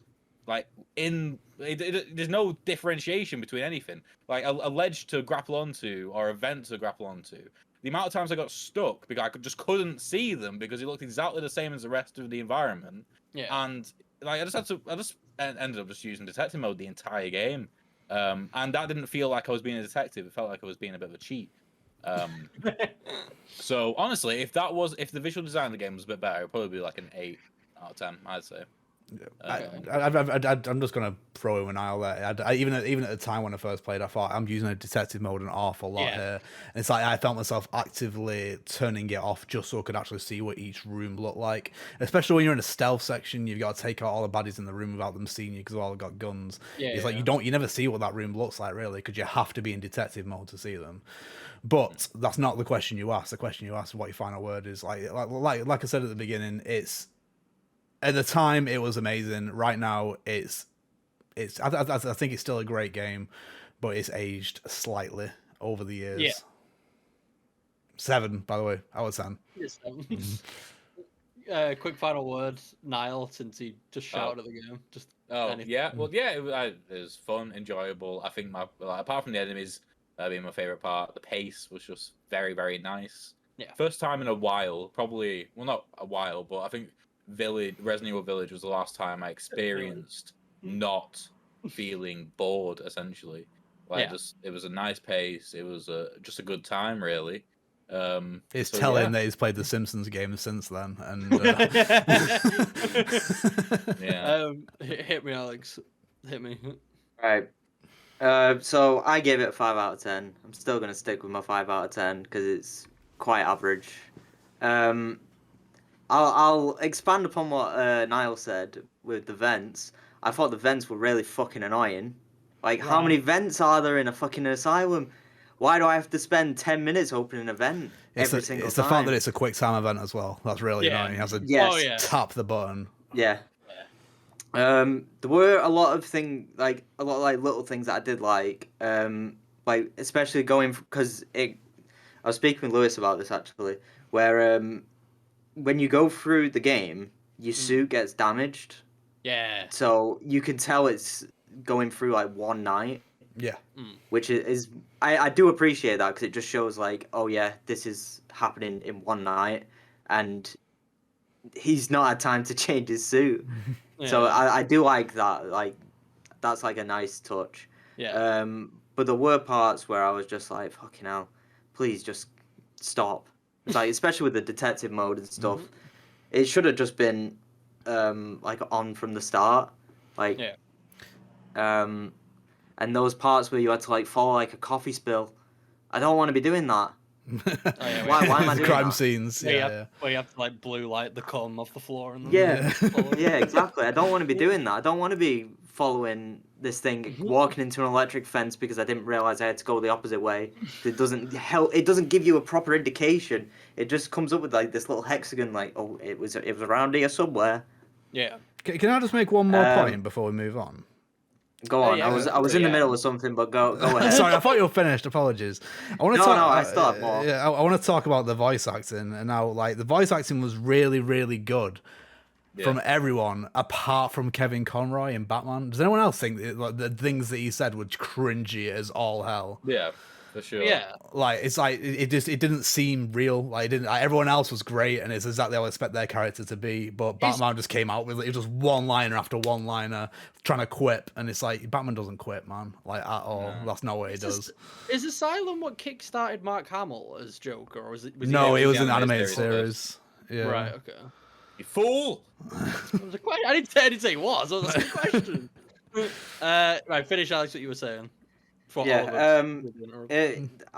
like there's no differentiation between anything. Like a ledge to grapple onto or a vent to grapple onto. The amount of times I got stuck because I just couldn't see them because it looked exactly the same as the rest of the environment. Yeah, and like I just ended up just using detective mode the entire game, and that didn't feel like I was being a detective. It felt like I was being a bit of a cheat. So honestly, if the visual design of the game was a bit better, it'd probably be like an 8 out of 10, I'd say. I'm just gonna throw in an aisle there. Even at the time when I first played, I thought I'm using a detective mode an awful lot here. And it's like I felt myself actively turning it off just so I could actually see what each room looked like. Especially when you're in a stealth section, you've got to take out all the baddies in the room without them seeing you because they've all got guns. It's like you never see what that room looks like really, because you have to be in detective mode to see them. But that's not the question you ask. The question you ask, what your final word is. Like I said at the beginning, it's at the time it was amazing. Right now, I think it's still a great game, but it's aged slightly over the years. Yeah. 7, by the way. I was 10. Quick final word, Niall, since he just shouted at the game. It was fun, enjoyable. I think apart from the enemies being my favorite part, the pace was just very, very nice. Yeah. First time in a while, probably not a while, but I think Resident Evil Village was the last time I experienced not feeling bored, essentially. Like, it was a nice pace. It was just a good time, really. It's telling that he's played the Simpsons game since then, and hit me, Alex. Hit me. Right. So I gave it a 5 out of 10. I'm still gonna stick with my 5 out of 10 because it's quite average. I'll expand upon what Niall said with the vents. I thought the vents were really fucking annoying. Like, how many vents are there in a fucking asylum? Why do I have to spend 10 minutes opening a vent every single time? It's the fact that it's a quick time event as well. That's really annoying. You have to tap the button. Yeah. There were a lot of little things that I did like especially going because I was speaking with Lewis about this actually, where when you go through the game, your suit gets damaged. Yeah. So you can tell it's going through like one night. Yeah. Which is I do appreciate that because it just shows like, oh yeah, this is happening in one night, and he's not had time to change his suit. Yeah. So I do like that. Like, that's like a nice touch. Yeah. But there were parts where I was just like, fucking hell, please just stop. It's like, especially with the detective mode and stuff, it should have just been like on from the start. Like, and those parts where you had to like follow like a coffee spill, I don't want to be doing that. Why am I doing crime that? scenes? Where you have to like blue light the cum off the floor and yeah, exactly. I don't want to be doing that. I don't want to be following this thing, walking into an electric fence because I didn't realize I had to go the opposite way. It doesn't help. It doesn't give you a proper indication. It just comes up with like this little hexagon, like, oh, it was around here somewhere. Yeah. Can I just make one more point before we move on? Go on. I was in the middle of something, but go ahead. Sorry, I thought you were finished. Apologies. I still have more. Yeah, I want to talk about the voice acting, and how like the voice acting was really, really good from everyone apart from Kevin Conroy in Batman. Does anyone else think that, the things that he said were cringy as all hell? Yeah. For sure. Yeah. Like, it's like it didn't seem real. Like, it didn't. Like, everyone else was great, and it's exactly how I expect their character to be. But Batman just came out with it was just one liner after one liner trying to quip, and it's like Batman doesn't quip, man. Like, at all. No. That's not what he does. Is Asylum what kickstarted Mark Hamill as Joker, or was it? No, it was an animated series. Yeah. Right. Okay. You fool! I didn't say he was. That was a question. Right. Finish, Alex. What you were saying. I've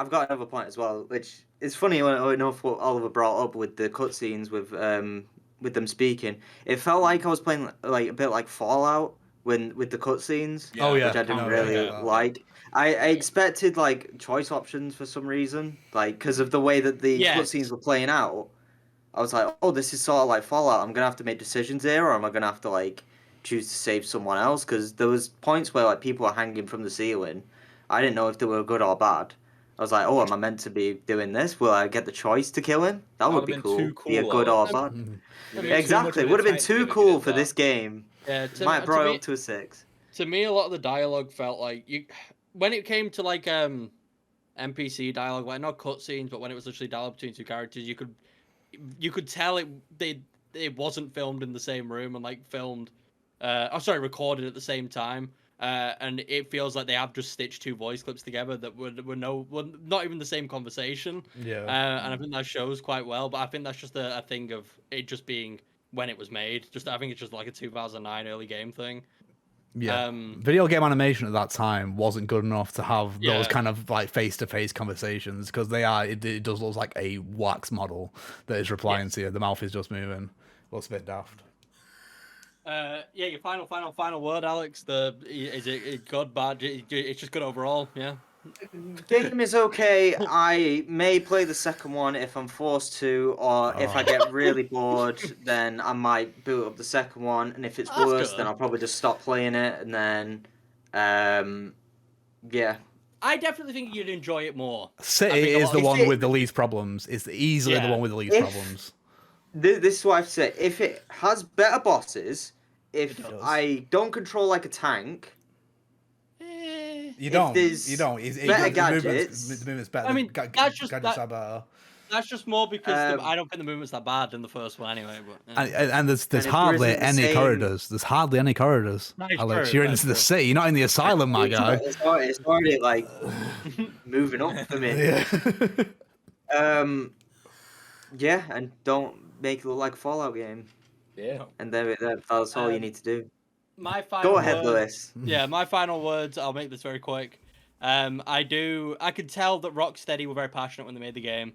got another point as well, which is funny enough what Oliver brought up with the cutscenes with them speaking. It felt like I was playing like a bit like Fallout with the cutscenes, which I didn't really like. I expected like choice options for some reason, like because of the way that the cutscenes were playing out. I was like, oh, this is sort of like Fallout. I'm gonna have to make decisions here, or am I gonna have to like choose to save someone else? Because there was points where like people were hanging from the ceiling. I didn't know if they were good or bad. I was like, oh, am I meant to be doing this? Will I get the choice to kill him? That would be cool. Be a good or bad. Exactly. It would have been too cool for this game. Yeah, might have brought it up to a 6. To me, a lot of the dialogue felt like when it came to like NPC dialogue, like not cutscenes, but when it was literally dialogue between two characters, you could tell it wasn't filmed in the same room and like recorded at the same time. And it feels like they have just stitched two voice clips together that were not even the same conversation. Yeah. And I think that shows quite well. But I think that's just a thing of it just being when it was made. I think it's just like a 2009 early game thing. Yeah. Video game animation at that time wasn't good enough to have those kind of like face-to-face conversations because it does look like a wax model that is replying to you. The mouth is just moving. Looks a bit daft. Your final word, Alex. Is it good, bad? It's just good overall. Yeah. Game is okay. I may play the second one if I'm forced to, or if I get really bored, then I might boot up the second one. And if it's worse, then I'll probably just stop playing it. And then, yeah. I definitely think you'd enjoy it more. City is the one with the least problems. It's easily the one with the least problems. This is what I have to say. If it has better bosses, if I don't control like a tank, you don't. Better gadgets. The movement's better. I mean, gadgets are better. That's just more because I don't think the movement's that bad in the first one anyway. But and there's if hardly yours is the any same- corridors. There's hardly any corridors. That is Alex, true, you're that into is the true. city. You're not in the asylum, my guy. It's already like moving up for me. Yeah. Yeah, and don't make it look like a Fallout game. Yeah. And that's all you need to do. My final Go ahead, words, Lewis. Yeah, my final words. I'll make this very quick. I could tell that Rocksteady were very passionate when they made the game.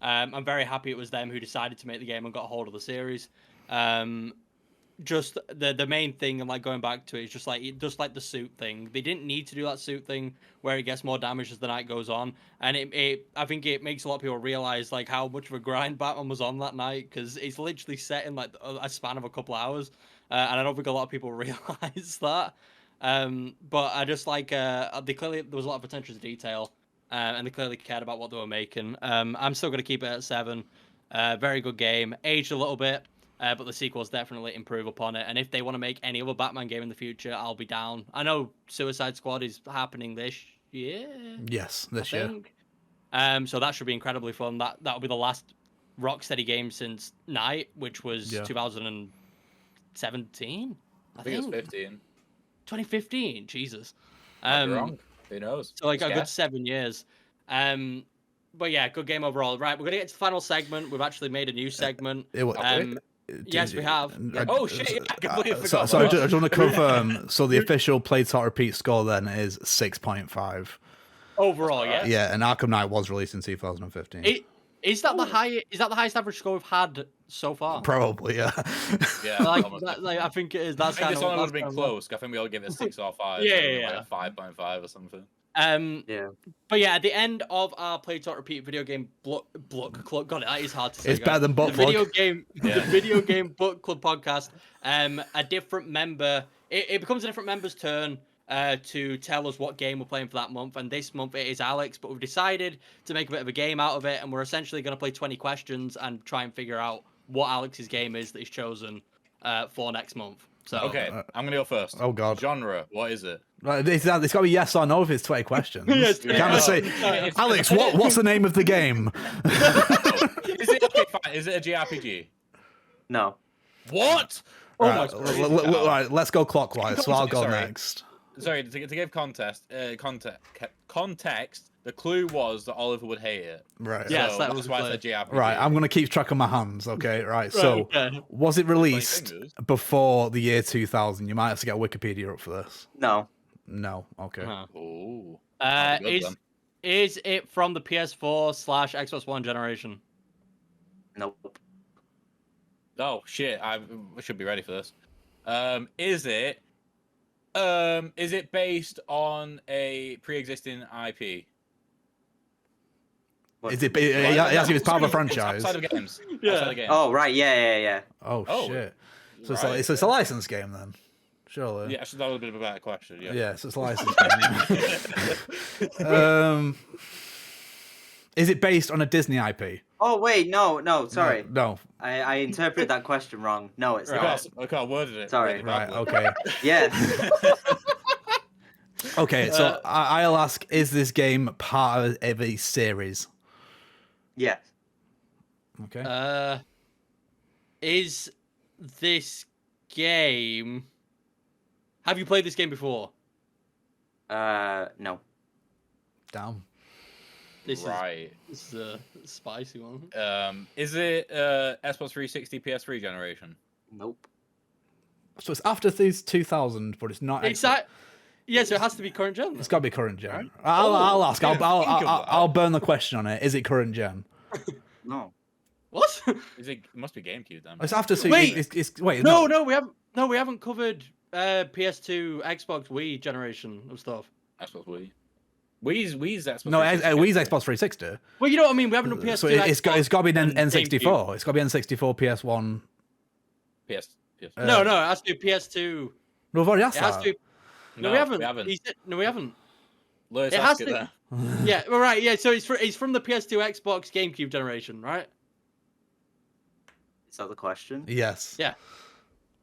I'm very happy it was them who decided to make the game and got a hold of the series. Just the main thing, and like going back to it, is just like the suit thing. They didn't need to do that suit thing where it gets more damage as the night goes on, and I think it makes a lot of people realize like how much of a grind Batman was on that night, because it's literally set in like a span of a couple hours, and I don't think a lot of people realize that. But I just like they clearly, there was a lot of attention to detail, and they clearly cared about what they were making. I'm still gonna keep it at 7. Very good game, aged a little bit. But the sequels definitely improve upon it. And if they want to make any other Batman game in the future, I'll be down. I know Suicide Squad is happening this year. Yes, this I year. think. So that should be incredibly fun. That'll be the last Rocksteady game since Night, which was 2017. I think it was 15. 2015. Jesus. Might be wrong. Who knows? So like Just a good guess. 7 years. But yeah, good game overall. Right, we're gonna get to the final segment. We've actually made a new segment. Yes, we have. Oh shit! Yeah, I completely forgot. So I just want to confirm. So the official played to repeat score then is 6.5. Overall, yeah. Yeah, and Arkham Knight was released in 2015. Is that the highest average score we've had so far? Probably, yeah. Yeah, Like, almost. I think it is. I That's think kind this of. one would That's have been kind of close. I think we all give it a 6 or 5. Yeah. Like a 5.5 or something. Yeah. But yeah, at the end of our Play Talk Repeat video game book club, God, that is hard to say. It's guys. better than book the video club. game, the video game book club podcast. A different member. It becomes a different member's turn to tell us what game we're playing for that month. And this month it is Alex, but we've decided to make a bit of a game out of it, and we're essentially going to play 20 questions and try and figure out what Alex's game is that he's chosen for next month. So Okay, I'm gonna go first. Oh god. Genre, what is it? Right, it's got to be yes or no if it's 20 questions. Yes, You can't just say, Alex, what's the name of the game? Is it okay, fine. Is it a JRPG? No. What? Oh Right, my right, let's go clockwise. So I'll go Sorry. next. Sorry, to give context, the clue was that Oliver would hate it. Right. Yes, so that that's was why the it's a JRPG. Right, I'm going to keep track of my hands, okay? Right, so okay. was it released fingers. before the year 2000? You might have to get Wikipedia up for this. No. No, okay. Huh. Ooh. That'd be good Is it from the PS4/Xbox One generation? Nope. Oh shit! I should be ready for this. Is it based on a pre-existing IP? Is it? Yes, it's part of a franchise. Outside of games. Yeah. Outside of games. Oh, right. Yeah. Oh, Oh, shit! So right. it's a licensed game then, surely. Yeah, actually, that was a bit of a better question. Yeah. Yeah, so it's a licensed game. Is it based on a Disney IP? Oh, wait. No. Sorry. No. I interpreted that question wrong. No, it's not. I can't worded it. Sorry. really Right. badly. Okay. Yeah. Okay. So I'll ask: is this game part of a series? Yes. Okay. Is this game? Have you played this game before? No. Damn. This Right. is a spicy one. Is it Xbox 360 PS3 generation? Nope. So it's after 2000, but it's not. Exactly. Yeah, so it has to be current gen. It's got to be current gen. Right. I'll ask. think of that. I'll burn the question on it. Is it current gen? No. What? It must be GameCube then. It's after. Wait! Wait. No, we haven't covered PS2, Xbox, Wii generation of stuff. Xbox Wii. Wii's Xbox. No, 360. Wii's Xbox 360. Well, you know what I mean. We haven't done PS2. So it's got to be and N64. It's got to be N64, PS1. PS. No, it has to be PS2. No, we've already asked It has that. to be. No, we haven't. No, we haven't. Lewis, It ask has it to- there. Yeah, well, right. Yeah, so it's from the PS2, Xbox, GameCube generation, right? Is that the question? Yes. Yeah.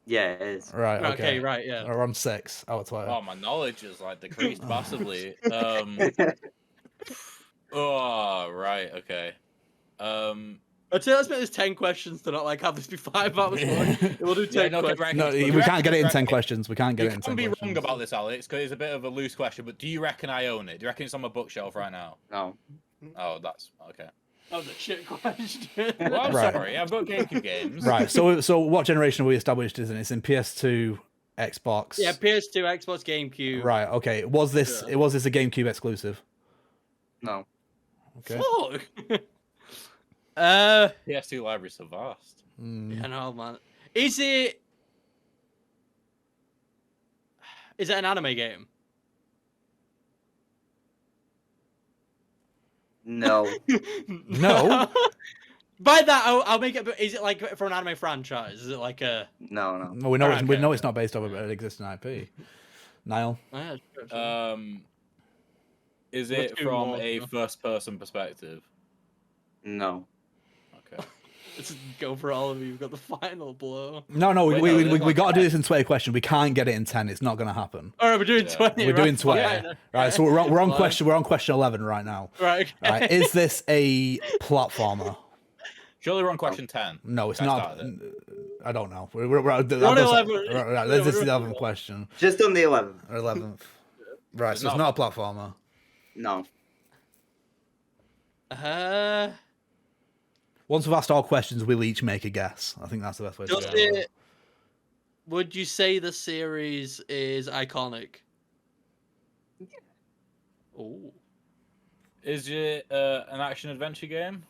Yeah, it is. Right. Okay. Okay, right. Yeah. We're on 6 out of 12. Oh, my knowledge is like decreased massively. Oh, right. Okay. I'd say let's make this 10 questions to not like have this be 5 hours long. We'll do 10 no, questions. No, we can't get it in 10 questions. We can't get it in 10 questions. You can be wrong questions. about this, Alex, because it's a bit of a loose question. But do you reckon I own it? Do you reckon it's on my bookshelf right now? No. Oh, that's okay. That was a shit question. Well, I'm Right. sorry. I've got GameCube games. Right. So what generation are we established? Isn't it? It's in PS2, Xbox. Yeah, PS2, Xbox, GameCube. Right. Okay. Was this a GameCube exclusive? No. Okay. Fuck. PS2 library's so vast. Yeah, no, man. Is it an anime game? No. No. By that, I'll make it. Is it like for an anime franchise? Is it like a? No. No. No, we know. Alright, We okay. know it's not based off of an existing IP. Niall. Yeah, sure. Is Let's it do from more, a no? first-person perspective? No. Okay. Let's go for all of you. You've got the final blow. No. Wait, We no, got to do this in 20 questions. We can't get it in 10. It's not going to happen. All right, we're doing Yeah. 20. We're right? doing 20. Yeah, I know. Right. So we're on Fine. question. We're on question 11 right now. Right. Okay. Right. Is this a platformer? Surely we're on question 10. No, it's I not. started I don't know. We're on 11. Right, this is the 11th question. Just on the 11th. Or 11th. Right. So it's not a platformer. No. Once we've asked all questions, we'll each make a guess. I think that's the best way to Does do it. it? Would you say the series is iconic? Oh. Is it an action-adventure game?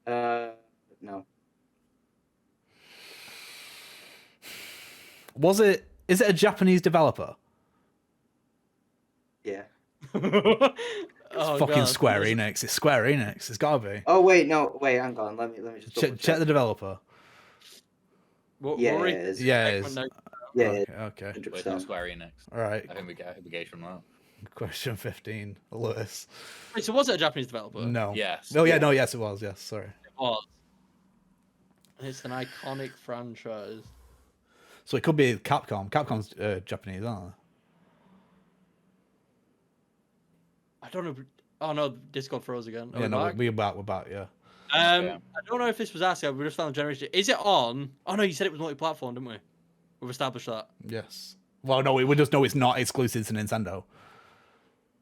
No. Is it a Japanese developer? Yeah. Oh, Fucking God. Square Enix. It's Square Enix. It's gotta be. Oh wait, no, wait, hang on. Let me just double Check the developer. Yeah, Rory- it is. Yeah, it is. Yeah, Okay. Wait, it's not 100%. Square Enix. All right. I think we gauge from that. Question 15. Lewis. Wait, so was it a Japanese developer? No. Yes. Oh yeah. No. Yes, it was. Yes. Sorry. It was. It's an iconic franchise. So it could be Capcom. Capcom's Japanese, aren't I don't know. Oh no, Discord froze again. they? Yeah. No. We're back. Yeah. I don't know if this was asked. We just found the generation. Is it on? Oh no, you said it was multi-platform, didn't we? We've established that. Yes. Well, no. We just know it's not exclusive to Nintendo.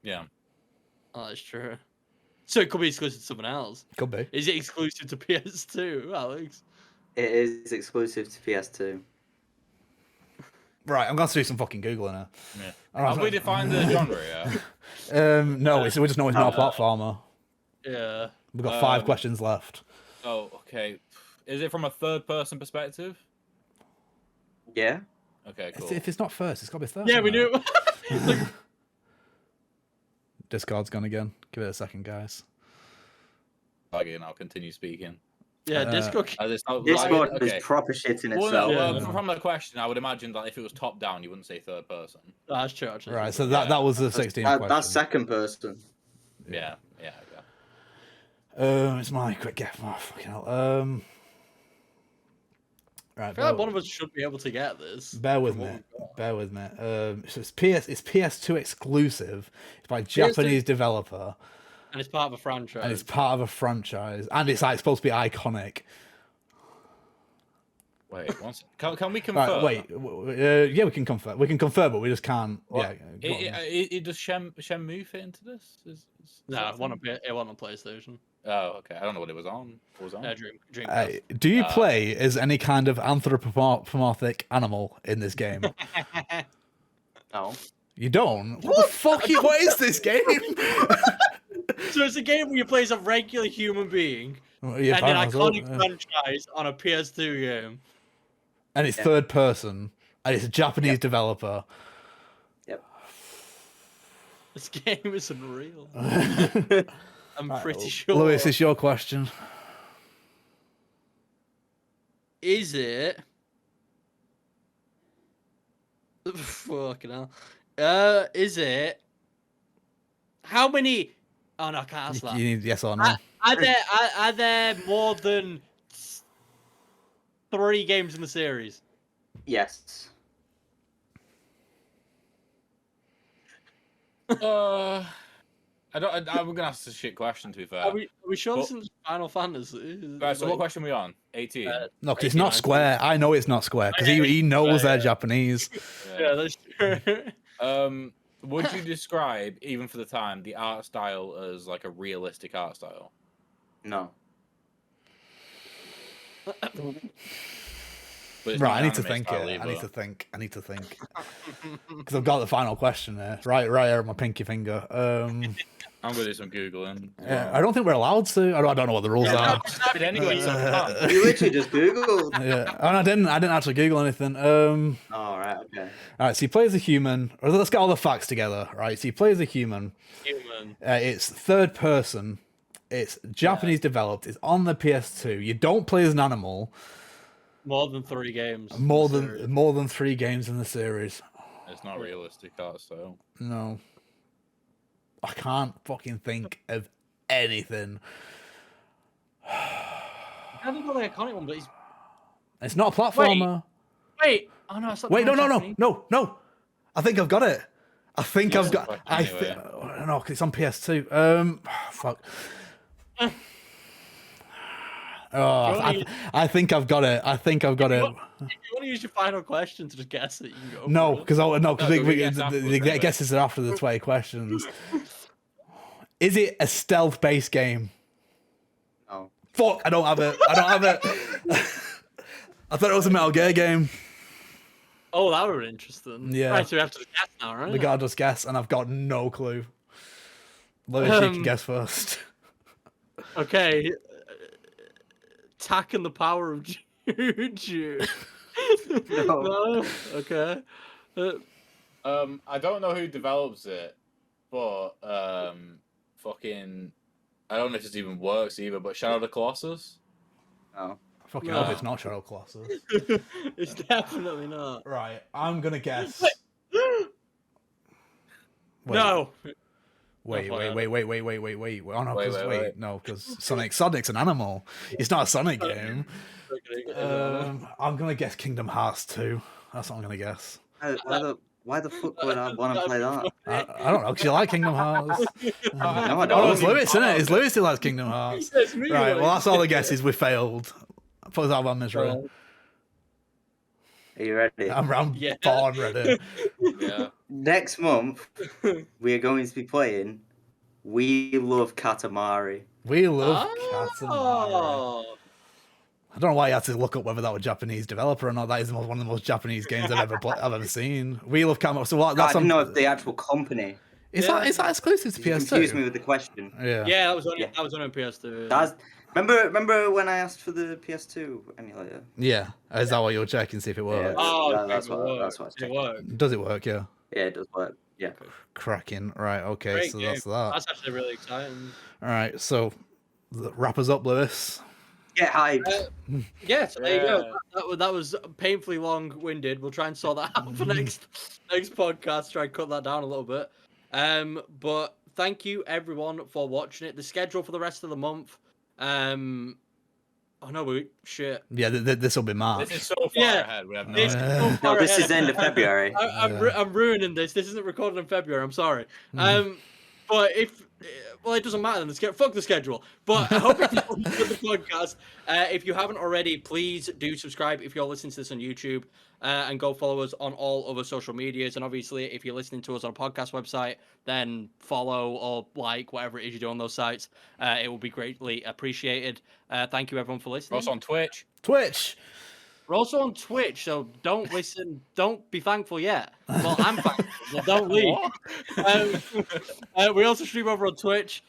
Yeah. Oh, that's true. So it could be exclusive to someone else. Could be. Is it exclusive to PS2, Alex? It is exclusive to PS2. Right. I'm gonna do some fucking googling now. Yeah. Have we defined the genre yet? No. We just know it's not a platformer. Yeah. We've got 5 questions left. Oh, okay. Is it from a third-person perspective? Yeah. Okay, cool. If it's not first, it's got to be third. Yeah, we isn't it? knew. Like, Discord's gone again. Give it a second, guys. Again, I'll continue speaking. yeah, Discord. Discord okay. is proper shit in Well, itself. no, Yeah. from the question, I would imagine that if it was top down, you wouldn't say third person. Oh, that's true, actually. Right. So that was the 16th question. That's second person. Yeah. It's my quick guess. Oh, fucking hell. Right. I feel like one of us should be able to get this. Bear with from me. what we've got. Bear with me. So it's PS2 exclusive. It's by a Japanese developer, And it's part of a franchise. and it's part of a franchise, and it's like supposed to be iconic. Wait, once can we confirm? Right. Wait. Yeah, we can confirm. We can confirm, but we just can't. What? Yeah. Does Shenmue fit into this? No, it wasn't on PlayStation. Oh, okay. I don't know what it was on. What was on? Dreamcast. Do you play as any kind of anthropomorphic animal in this game? No. You don't? What the fuck? What is this game? So it's a game where you play as a regular human being Well, yeah, and an fine, as well, iconic yeah. franchise on a PS2 game. And it's third person, and it's a Japanese developer. Yep. This game isn't real. I'm Right, pretty sure. Lewis, it's your question. Is it? Fucking hell. Is it? How many? Oh no, I can't ask that. You need yes or no. Are there more than 3 games in the series? Yes. I I'm gonna ask a shit question. To be fair, Are we sure this isn't Final Fantasy? right, so what question are we on? 18. No, because it's not Square. I know it's not Square because he knows they're Japanese. Yeah, that's true. Would you describe, even for the time, the art style as like a realistic art style? No. Right, I need to think it. I need to think. Because I've got the final question there. Right here on my pinky finger. I'm gonna do some googling. Yeah, I don't think we're allowed to. I don't know what the rules are. Anyway, so I can't. You literally just Googled. Yeah, and I didn't actually Google anything. Oh, right, okay. All right, so he plays a human. Or let's get all the facts together. Right, so he plays a human. It's third person. It's Japanese developed. It's on the PS2. You don't play as an animal. More than 3 games. More than 3 games in the series. It's not realistic art style. No. I can't fucking think of anything. I don't know the iconic one, but It's not a platformer. Wait. Oh no, it's not. Wait, no. I think I've got it. I think I've got. No, because it's on PS2. Fuck. Oh, I think I've got it. If you want to use your final question to just guess it, you can go. No, because the guesses are after the 20 questions. Is it a stealth-based game? No. Fuck! I don't have it. I thought it was a Metal Gear game. Oh, that would be interesting. Yeah. Right, so we have to guess now, right? We gotta just guess, and I've got no clue. Lewis, you can guess first. Okay. Tack and the Power of Juju. No. Okay. I don't know who develops it, but fucking, I don't know if this even works either. But Shadow of the Colossus. No. Fucking hope it's not Shadow Colossus. It's definitely not. Right, I'm gonna guess. No. Wait. Oh no, wait. No, because Sonic's an animal. It's not a Sonic game. I'm gonna guess Kingdom Hearts 2. That's what I'm gonna guess. Why the fuck would I want to play that? I don't know, because you like Kingdom Hearts. No, I don't. Oh, it's Lewis, isn't it? It's Lewis who likes Kingdom Hearts. Right, well, that's all the guesses. We failed. Put us out of our misery. Are you ready? I'm born ready. Yeah. Next month, we are going to be playing We Love Katamari. We love Katamari. I don't know why you had to look up whether that was a Japanese developer or not. That is one of the most Japanese games I've ever seen. We Love Katamari. So what? That's I didn't know if the actual company. Is that exclusive to PS2? Confused me with the question. Yeah, that was on PS2. Remember when I asked for the PS2 emulator? Yeah. Is that what you were checking, see if it works? Yeah, that's what I was checking. It works. Does it work? Yeah. Yeah, it does work. Yeah. Cracking. Right. Okay. Great so game. that's that. That's actually really exciting. All right. So wrap us up, Lewis. Get hyped. Yeah, so there you go. That was painfully long-winded. We'll try and sort that out for next podcast. Try and cut that down a little bit. But thank you everyone for watching it. The schedule for the rest of the month. Oh no, shit. Yeah, this will be March. This is so far ahead. We have no. This is end of February. I'm ruining this. This isn't recorded in February. I'm sorry. But it doesn't matter. Fuck the schedule. But I hope you enjoyed the podcast. If you haven't already, please do subscribe if you're listening to this on YouTube, and go follow us on all other social medias. And obviously, if you're listening to us on a podcast website, then follow or like whatever it is you do on those sites. It will be greatly appreciated. Thank you everyone for listening. We're also on Twitch. We're also on Twitch, so don't listen. Don't be thankful yet. Well, I'm thankful, so don't leave. We also stream over on Twitch.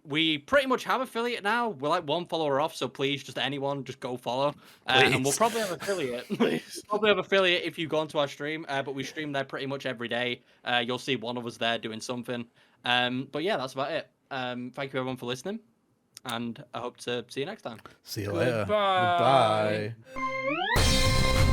We pretty much have affiliate now. We're like 1 follower off, so please, just anyone, just go follow. And we'll probably have affiliate. Probably have affiliate if you go onto our stream. But we stream there pretty much every day. You'll see one of us there doing something. But yeah, that's about it. Thank you everyone for listening, and I hope to see you next time. See you later. Goodbye. Goodbye.